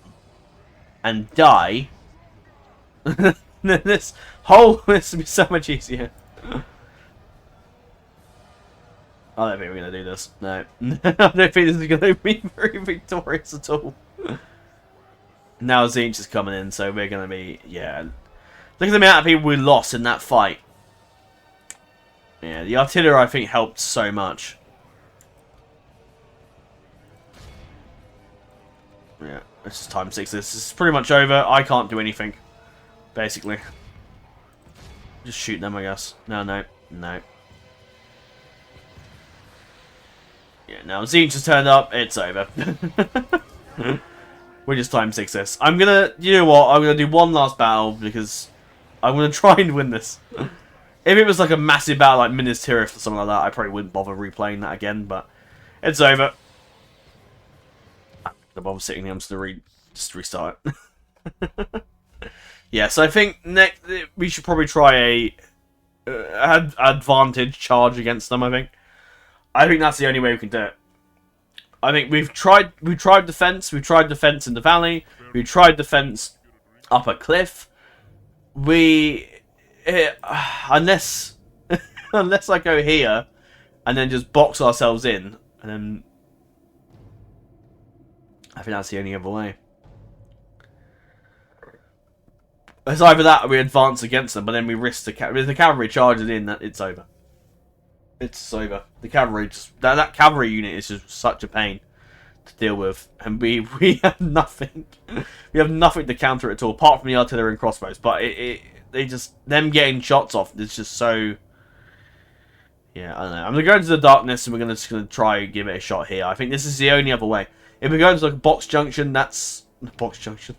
and die, this will be so much easier. I don't think we're going to do this. No. I don't think this is going to be very victorious at all. Now Zinch is coming in, so we're going to be... Yeah. Look at the amount of people we lost in that fight. Yeah, the artillery, I think, helped so much. Yeah, this is time 6. This is pretty much over. I can't do anything. Basically. Just shoot them, I guess. No, no. No. Yeah, now Zinch has turned up. It's over. We're just time 6 this. I'm gonna... You know what? I'm gonna do one last battle because I'm gonna try and win this. If it was like a massive battle like Minas Tirith or something like that, I probably wouldn't bother replaying that again, but it's over. I'm gonna bother sitting here. I'm just gonna restart it. Yeah, so I think next we should probably try a advantage charge against them. I think that's the only way we can do it. I think we've tried defense. We've tried defense in the valley. We tried defense up a cliff. Unless Unless I go here and then just box ourselves in, and then I think that's the only other way. It's either that or we advance against them, but then we risk the if the cavalry charges in, that it's over. It's over. The cavalry just that cavalry unit is just such a pain to deal with, and we have nothing. We have nothing to counter it at all, apart from the artillery and crossbows. But they just them getting shots off. It's just so. Yeah, I don't know. I'm gonna go into the darkness, and we're just gonna try and give it a shot here. I think this is the only other way. If we go into like a box junction, that's box junction.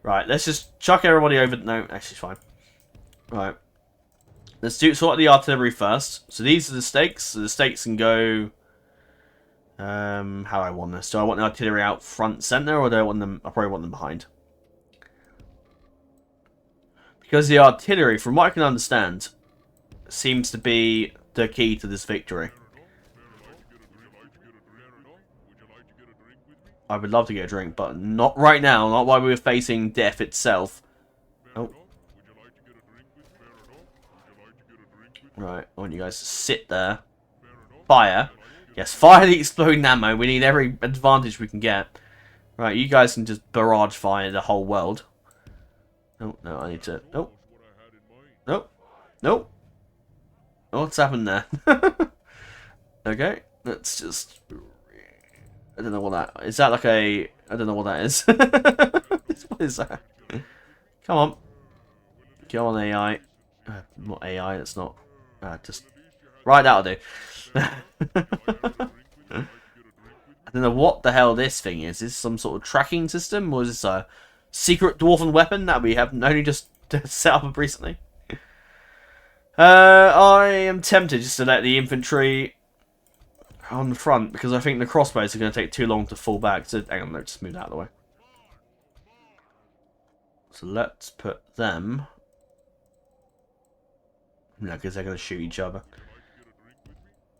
Right, let's just chuck everybody over. No, actually, fine. Right, let's sort out the artillery first. So these are the stakes. So the stakes can go. How do I want this? Do I want the artillery out front center, or do I want them? I probably want them behind. Because the artillery, from what I can understand, seems to be the key to this victory. I would love to get a drink, but not right now. Not while we were facing death itself. Oh. Right, I want you guys to sit there. Fire. Yes, fire the exploding ammo. We need every advantage we can get. Right, you guys can just barrage fire the whole world. Oh, no, I need to... Nope. Nope. Nope. What's happened there? Okay, let's just... I don't know what that... Is that like a... I don't know what that is. What is that? Come on. Come on, AI. Not AI, it's not... just... Right, that'll do. I don't know what the hell this thing is. Is this some sort of tracking system? Or is this a secret dwarven weapon that we have only just set up recently? I am tempted just to let the infantry on the front, because I think the crossbows are going to take too long to fall back. So, hang on, let's just move that out of the way. So let's put them... No, because they're going to shoot each other.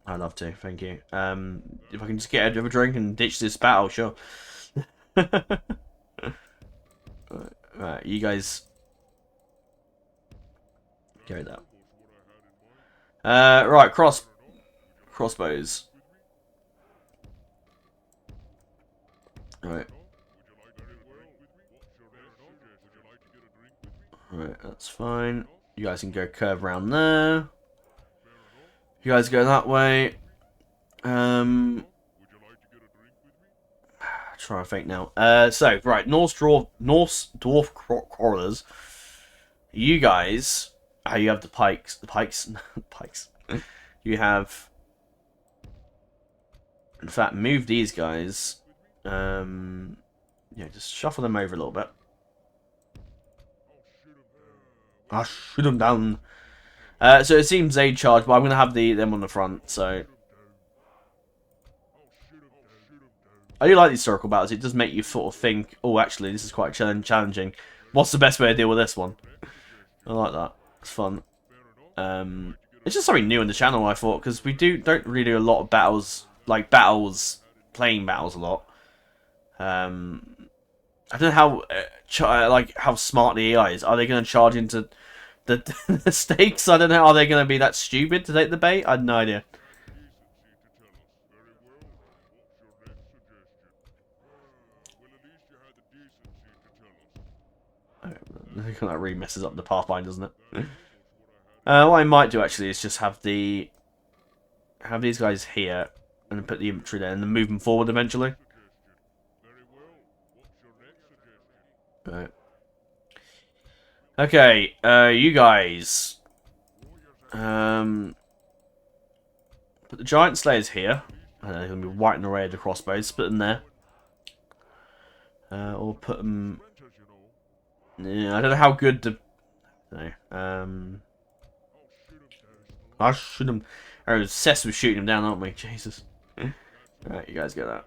I'd love to, thank you. If I can just get a drink and ditch this battle, sure. Right, you guys... Go there. Right, crossbows. Right. Right, that's fine. You guys can go curve around there. You guys go that way. Try to think now. So, right, Norse Dwarf Crawlers. You guys... you have the pikes. The pikes? Pikes. You have... In fact, move these guys. Yeah, just shuffle them over a little bit. I'll shoot them down. So it seems they charge, but I'm going to have them on the front, so... I do like these circle battles. It does make you sort of think, oh, actually, this is quite challenging. What's the best way to deal with this one? I like that. It's fun. It's just something new on the channel, I thought, because we don't really do a lot of battles, like playing battles a lot. I don't know how smart the AI is. Are they going to charge into the stakes? I don't know. Are they going to be that stupid to take the bait? I have no idea. That really messes up the pathfinder, doesn't it? What I might do actually is just have these guys here and put the infantry there and then move them forward eventually. Right. Okay, you guys. Put the giant slayers here. They're going to be white in the array of the crossbows. Put them there. Or put them... Yeah, I don't know how good the... No. I'll shoot them. We're obsessed with shooting them down, aren't we? Jesus. Right, you guys get that.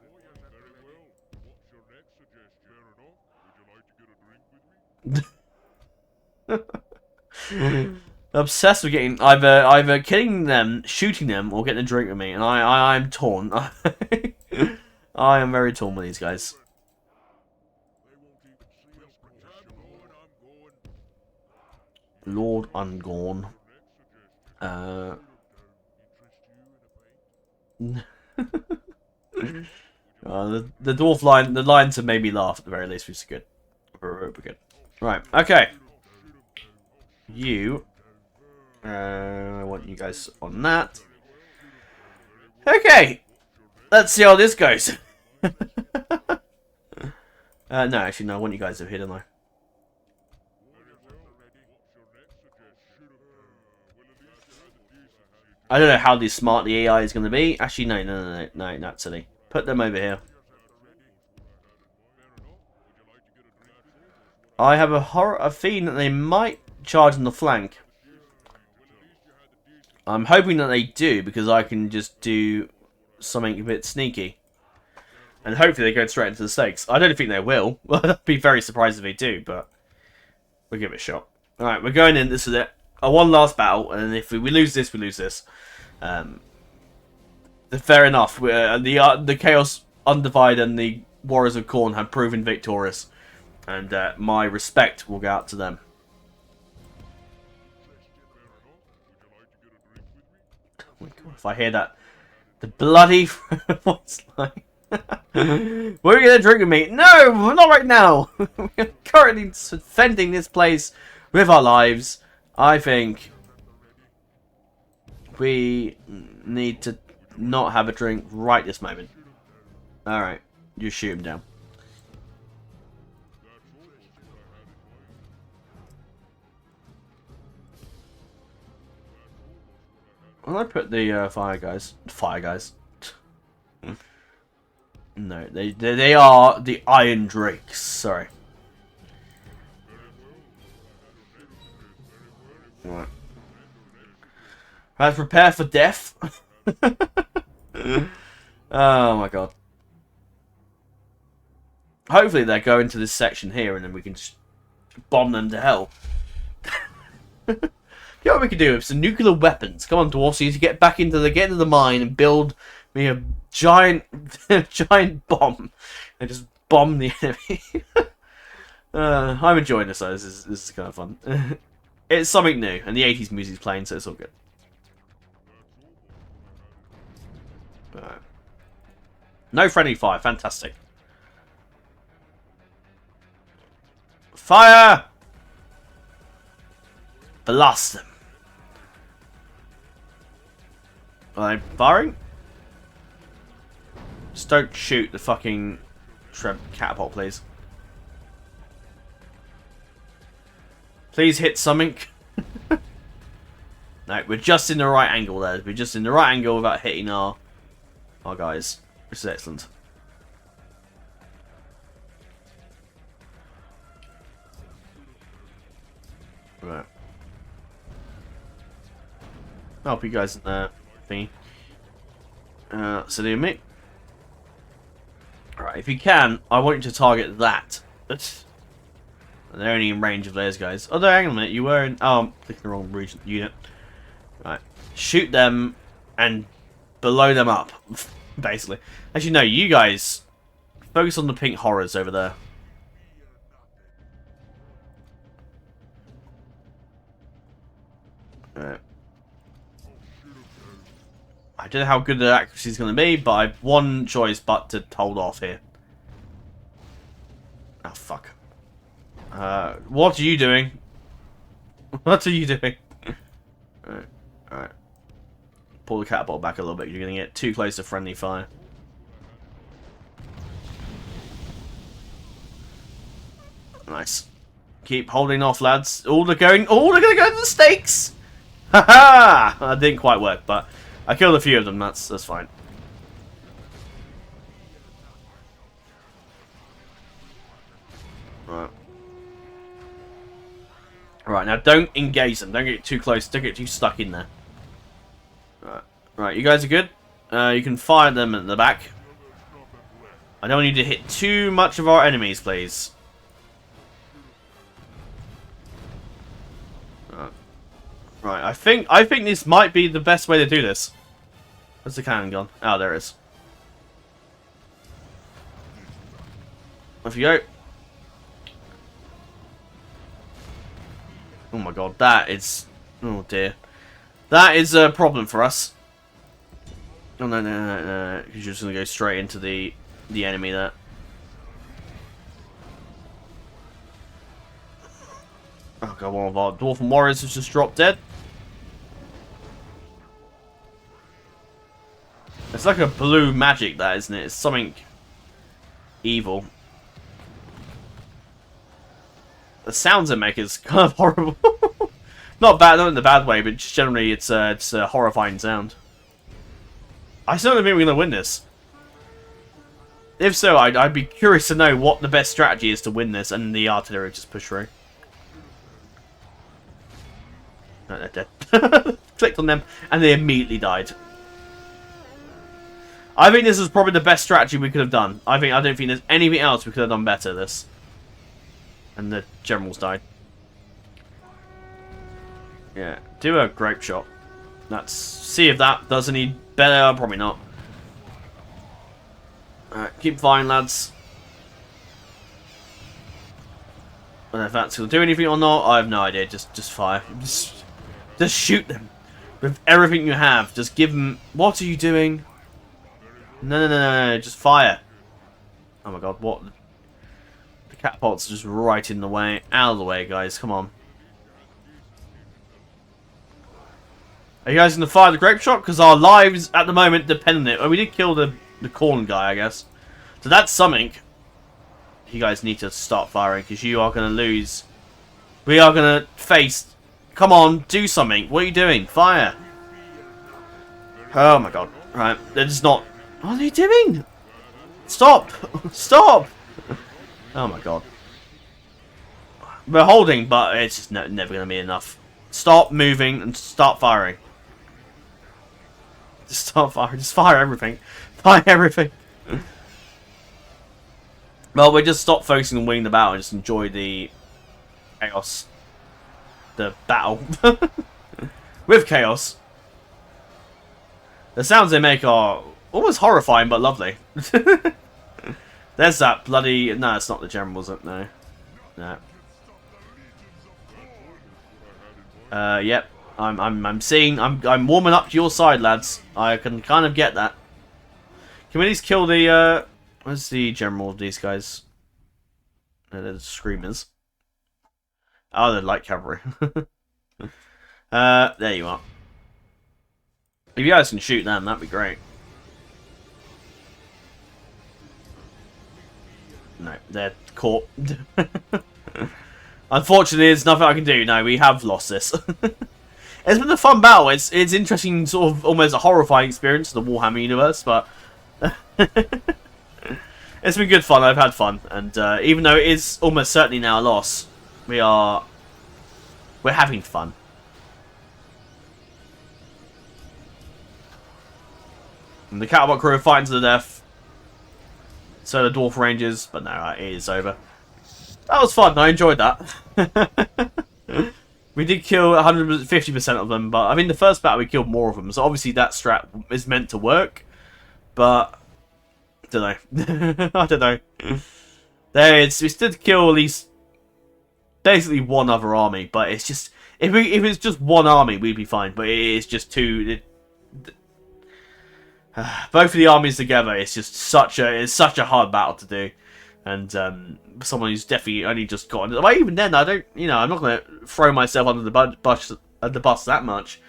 Obsessed with getting either killing them, shooting them, or getting a drink with me, and I'm torn. I am very torn with these guys. Lord, I'm gone. Uh, the dwarf line, the lines have made me laugh at the very least, which is good. We're good. Right, okay. You. I want you guys on that. Okay. Let's see how this goes. No, actually, no. I want you guys over here, don't I? I don't know how smart the AI is going to be. Actually, no, not silly. Put them over here. I have a feeling that they might charge on the flank. I'm hoping that they do, because I can just do something a bit sneaky. And hopefully they go straight into the stakes. I don't think they will. I'd be very surprised if they do, but we'll give it a shot. Alright, we're going in. This is it. One last battle, and if we lose this, we lose this. Fair enough. The Chaos Undivided and the Warriors of Khorne have proven victorious. And my respect will go out to them. Oh my god, if I hear that, the bloody voice line. We're gonna drink with me. No, not right now. We're currently defending this place with our lives. I think we need to not have a drink right this moment. Alright, you shoot him down. Well, I put the fire guys. No, they are the Iron Drakes. Sorry. Right. Let's prepare for death. Oh my god. Hopefully they go into this section here and then we can just bomb them to hell. You know what we could do with some nuclear weapons? Come on, dwarfs, you need to get into the mine and build me a giant bomb and just bomb the enemy. I'm enjoying this though. This is kind of fun. It's something new, and the 80s music's playing, so it's all good. No friendly fire, fantastic. Fire! Blast them. Are they firing? Just don't shoot the fucking shrimp catapult, please. Please hit something. No, we're just in the right angle there. We're just in the right angle without hitting our guys. Which is excellent. Right. I'll help you guys in there. Thingy. So do me. Alright, if you can, I want you to target that. They're only in range of those guys. Although, hang on a minute, you were in... Oh, I'm clicking the wrong region unit. Right. Shoot them and blow them up, basically. Actually, no, you guys focus on the pink horrors over there. Right. I don't know how good the accuracy is going to be, but I've one choice but to hold off here. Oh, fuck. What are you doing? What are you doing? Alright, alright. Pull the catapult back a little bit. You're going to get too close to friendly fire. Nice. Keep holding off, lads. They're going to go to the stakes! Haha! That didn't quite work, but I killed a few of them. That's fine. Right. Right, now don't engage them. Don't get too close. Don't get too stuck in there. Right. Right, you guys are good? You can fire them at the back. I don't need to hit too much of our enemies, please. Right, I think this might be the best way to do this. Where's the cannon gone? Oh, there it is. Off you go. Oh my god, that is... Oh dear. That is a problem for us. Oh, no, no, no, no. You're just going to go straight into the enemy there. Oh, God, one of our Dwarf Warriors has just dropped dead. It's like a blue magic, that, isn't it? It's something evil. The sounds it makes is kind of horrible. Not bad, not in the bad way, but just generally it's a horrifying sound. I still don't think we're going to win this. If so, I'd be curious to know what the best strategy is to win this, and the artillery just push through. No, they're dead. Clicked on them, and they immediately died. I think this is probably the best strategy we could have done. I don't think there's anything else we could have done better this. And the generals died. Yeah, do a grape shot. Let's see if that does any better. Probably not. Alright, keep firing, lads. I don't know if that's going to do anything or not. I have no idea. Just fire. Just shoot them. With everything you have. Just give them... What are you doing? No, no, no, no, no. Just fire. Oh my god, what? The catapults are just right in the way. Out of the way, guys. Come on. Are you guys going to fire the grape shot? Because our lives at the moment depend on it. Oh, we did kill the corn guy, I guess. So that's something. You guys need to start firing because you are going to lose. We are going to face... Come on, do something. What are you doing? Fire. Oh my god. Right, they're just not... What are they doing? Stop! Stop! Oh my god. We're holding, but it's just never going to be enough. Stop moving and start firing. Just start firing. Just fire everything. Fire everything. Well, we just stop focusing on winning the battle and just enjoy the chaos. The battle. With chaos. The sounds they make are almost horrifying but lovely. There's that bloody... No, it's not the general, was it? No. No. Yep. I'm seeing... I'm warming up to your side, lads. I can kind of get that. Can we at least kill the... Where's the general of these guys? They're the screamers. Oh, they're light cavalry. There you are. If you guys can shoot them, that'd be great. No, they're caught. Unfortunately, there's nothing I can do. No, we have lost this. It's been a fun battle. It's interesting, sort of almost a horrifying experience in the Warhammer universe, but it's been good fun. I've had fun, and even though it is almost certainly now a loss, we're having fun. And the catapult crew are fighting to the death. So the Dwarf Rangers, but no, it is over. That was fun. I enjoyed that. We did kill 150% of them, but I mean the first battle we killed more of them, so obviously that strat is meant to work. But I don't know. I don't know. We still kill at least basically one other army, but it's just if it's just one army, we'd be fine. But it is just two. Both of the armies together, it's just such a hard battle to do, and someone who's definitely only just gotten. Well, even then, I'm not going to throw myself under the bus that much,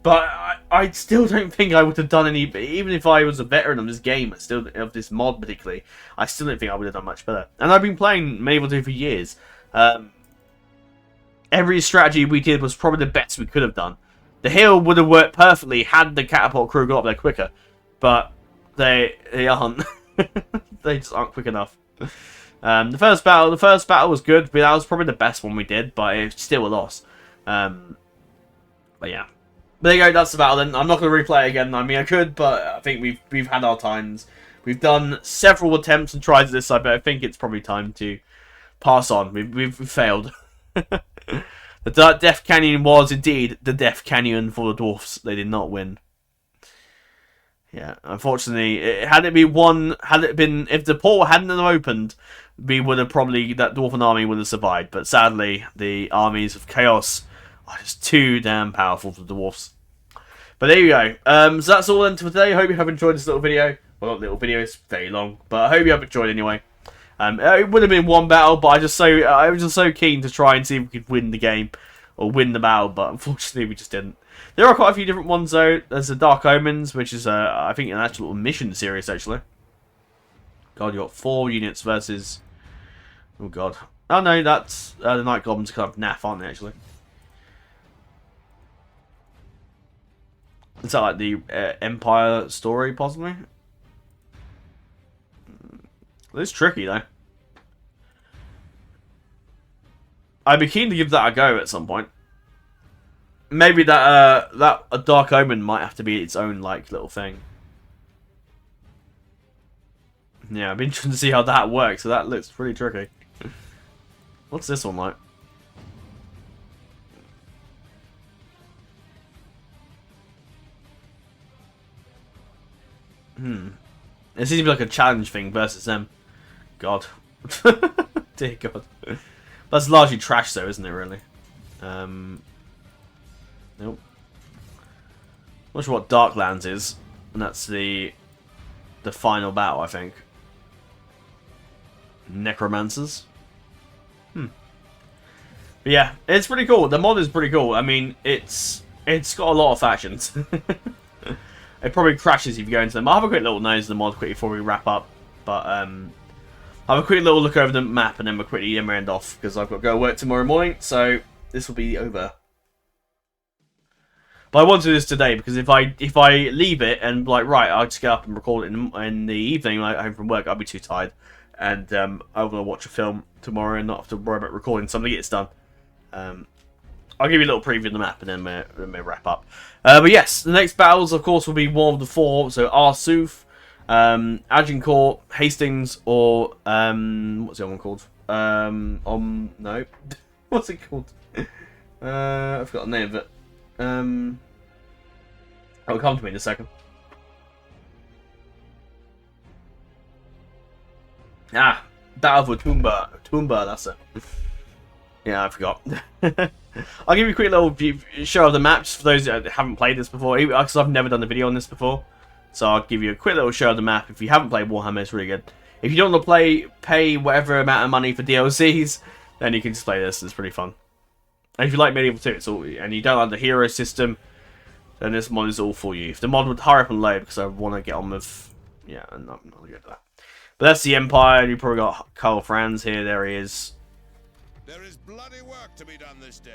but I still don't think I would have done any. Even if I was a veteran of this game, of this mod particularly, I still don't think I would have done much better. And I've been playing Medieval 2 for years. Every strategy we did was probably the best we could have done. The hill would have worked perfectly had the catapult crew got up there quicker. But they aren't. They just aren't quick enough. The first battle was good. But that was probably the best one we did, but it's still a loss. But yeah, there you go. That's the battle. Then I'm not going to replay it again. I mean, I could, but I think we've had our times. We've done several attempts and tries at this side, but I think it's probably time to pass on. We've failed. The Death Canyon was indeed the Death Canyon for the Dwarfs. They did not win. Yeah, unfortunately, if the portal hadn't opened, that Dwarven army would have survived. But sadly, the armies of chaos are just too damn powerful for the Dwarfs. But there you go. So that's all then for today. I hope you have enjoyed this little video. Well, not little video, it's very long, but I hope you have enjoyed anyway. It would have been one battle, but I was just so keen to try and see if we could win the game or win the battle, but unfortunately we just didn't. There are quite a few different ones though. There's the Dark Omens, which is I think an actual little mission series actually. God, you got 4 units versus. Oh god. Oh no, that's the Night Goblins kind of naff, aren't they actually? Is that like the Empire story possibly? It's tricky though. I'd be keen to give that a go at some point. Maybe that a Dark Omen might have to be its own like little thing. Yeah, I'd be interested to see how that works. So that looks pretty tricky. What's this one like? It seems to be like a challenge thing versus them. God. Dear God. That's largely trash though, isn't it, really? Nope. Not sure what Darklands is. And that's the final battle, I think. Necromancers. But yeah, it's pretty cool. The mod is pretty cool. I mean, it's got a lot of factions. It probably crashes if you go into them. I'll have a quick little nose of the mod quickly before we wrap up. But I'll have a quick little look over the map and then we'll quickly end off because I've got to go work tomorrow morning. So this will be over. But I want to do this today because if I leave it and like right, I'll just get up and record it in the evening, like home from work, I'll be too tired, and I want to watch a film tomorrow and not have to worry about recording something to get it done. I'll give you a little preview of the map and then we'll wrap up. But yes, the next battles, of course, will be one of the 4. So Arsuf, Agincourt, Hastings, or what's the other one called? No, what's it called? I forgot the name of it. It'll come to me in a second. Ah, Battle for Tumba. Tumba, that's it. Yeah, I forgot. I'll give you a quick little show of the maps for those that haven't played this before, because I've never done a video on this before. So I'll give you a quick little show of the map. If you haven't played Warhammer, it's really good. If you don't want to pay whatever amount of money for DLCs, then you can just play this. It's pretty fun. And if you like Medieval 2, it's all, and you don't like the hero system, then this mod is all for you. If the mod would hurry up and load, because I want to get on with, yeah, I'm not going to get that. But that's the Empire. You probably got Karl Franz here. There he is. There is bloody work to be done this day.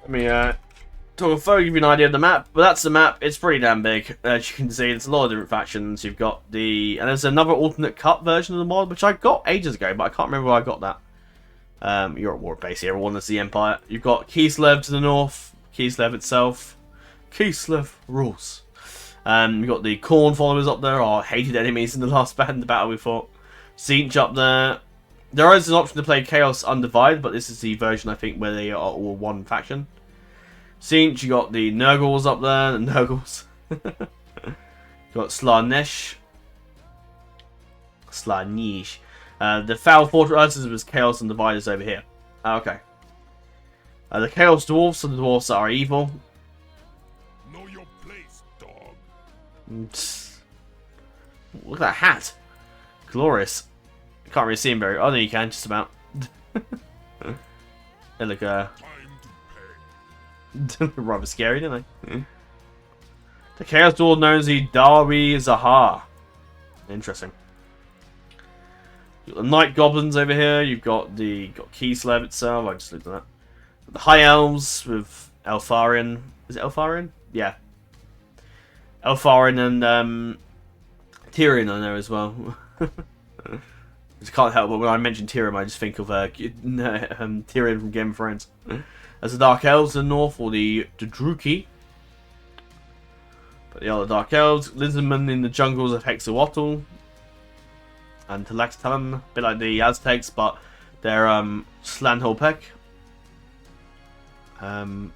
Let me talk a photo, give you an idea of the map. But that's the map. It's pretty damn big. As you can see, there's a lot of different factions. You've got and there's another alternate cut version of the mod, which I got ages ago, but I can't remember where I got that. You're at war base here. One is the Empire. You've got Kislev to the north. Kislev itself. Kislev rules. You've got the Khorne followers up there, our hated enemies in the last battle we fought. Tzeentch up there. There is an option to play Chaos Undivided, but this is the version, I think, where they are all one faction. Tzeentch, you got the Nurgles up there, the Nurgles. You got Slaanesh. Slaanesh. The Foul Fortresses was Chaos Undivided over here. Okay. The Chaos Dwarfs, and the Dwarfs that are evil. Know your place, dog. Look at that hat. Glorious. Can't really see him very. Oh, no, you can, just about. They look rather scary, don't they? The Chaos Dwarf known as the Darwi Zahar. Interesting. You've got the Night Goblins over here. You've got Kislev itself. I just looked at that. The High Elves with Elfarian. Is it Elfarian? Yeah. Elfarian and Tyrion on there as well. I can't help but when I mention Tyrion, I just think of Tyrion from Game of Thrones. As the Dark Elves in the north, or the Druki. But the other Dark Elves, Lizardmen in the jungles of Hexawatl. And Tlaxcalan, a bit like the Aztecs, but they're Slanholpek. Or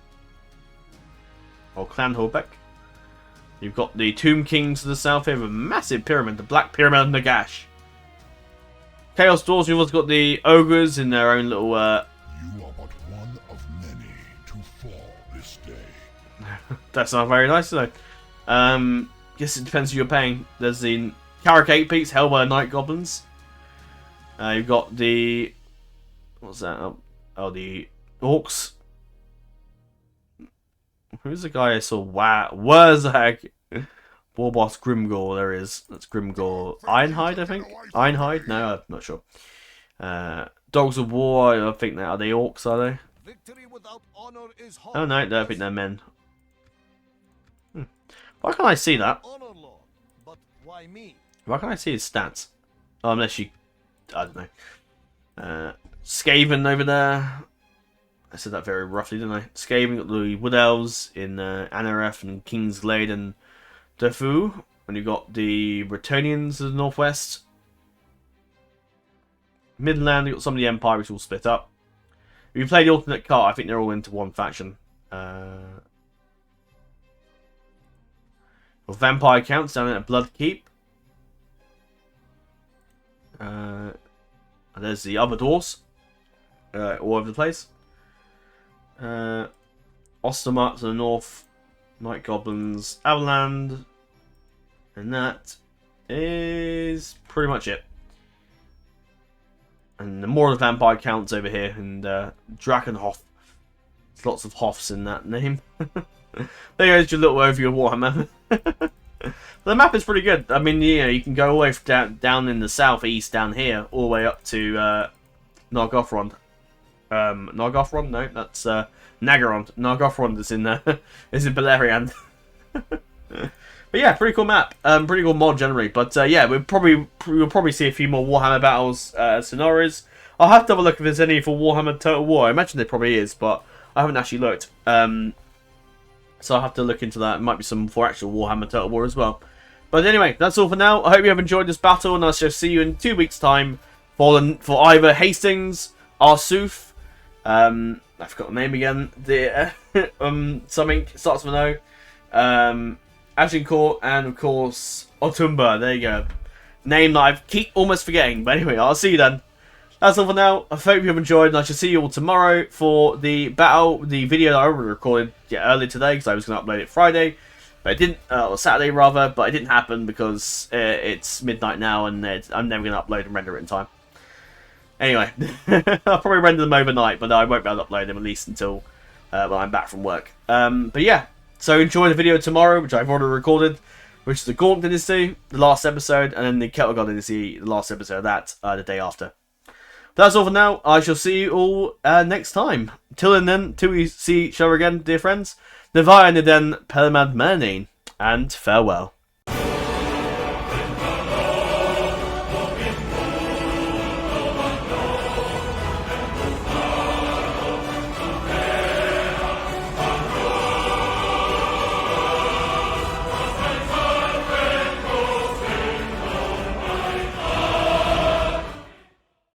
Clanholpek. You've got the Tomb Kings to the south here with a massive pyramid, the Black Pyramid of Nagash. Chaos Dwarves, you've also got the Ogres in their own little You are but one of many to fall That's not very nice, though. Guess it depends who you're paying. There's the Carrick 8 Peaks, Hellboy Night Goblins. You've got the... What's that? Oh, the Orcs. Who's the guy I saw? Wow. Wurzag. Warboss Grimgore, there is. That's Grimgore. Ironhide, I think? Ironhide? No, I'm not sure. Dogs of War, I think are they Orcs, are they? Oh no, I think they're men. Why can't I see that? Why can't I see his stats? Oh, unless you... I don't know. Skaven over there. I said that very roughly, didn't I? Skaven got the Wood Elves in Anareth and Kingsglade and Defu. And you've got the Bretonians to the northwest. Midland, you've got some of the Empire, which will split up. If you play the alternate card, I think they're all into one faction. Vampire counts down at Blood Keep. And there's the other Dwarfs. All over the place. Ostermark to the north. Night Goblins. Avaland. And that is pretty much it. And more of the vampire counts over here. And Drakenhof. There's lots of Hoffs in that name. There goes your little overview of Warhammer. The map is pretty good. I mean, you know, you can go all the way down in the southeast, down here, all the way up to Nargothrond. Nargothrond? No, that's Naggarond. Nargothrond is in is in Beleriand. But yeah, pretty cool map. Pretty cool mod generally. But yeah, we'll probably see a few more Warhammer battles scenarios. I'll have to have a look if there's any for Warhammer Total War. I imagine there probably is, but I haven't actually looked. So I'll have to look into that. It might be some for actual Warhammer Total War as well. But anyway, that's all for now. I hope you have enjoyed this battle, and I shall see you in 2 weeks' time for either Hastings, Arsuf, I forgot the name again. The something starts with an O. Agincourt, and of course Otumba. There you go. Name that I keep almost forgetting. But anyway, I'll see you then. That's all for now. I hope you have enjoyed, and I shall see you all tomorrow for the battle, the video that I already recorded earlier today, because I was going to upload it Friday, but it didn't, or Saturday rather, but it didn't happen because it's midnight now, and I'm never going to upload and render it in time. Anyway, I'll probably render them overnight, but I won't be able to upload them at least until when I'm back from work. But yeah, so enjoy the video tomorrow, which I've already recorded, which is the Gaunt Dynasty, the last episode, and then the Kettle God Dynasty, the last episode of that, the day after. That's all for now. I shall see you all next time. Till then, till we see each other again, dear friends. Nevaya Niden Pelamad Mernin, and farewell.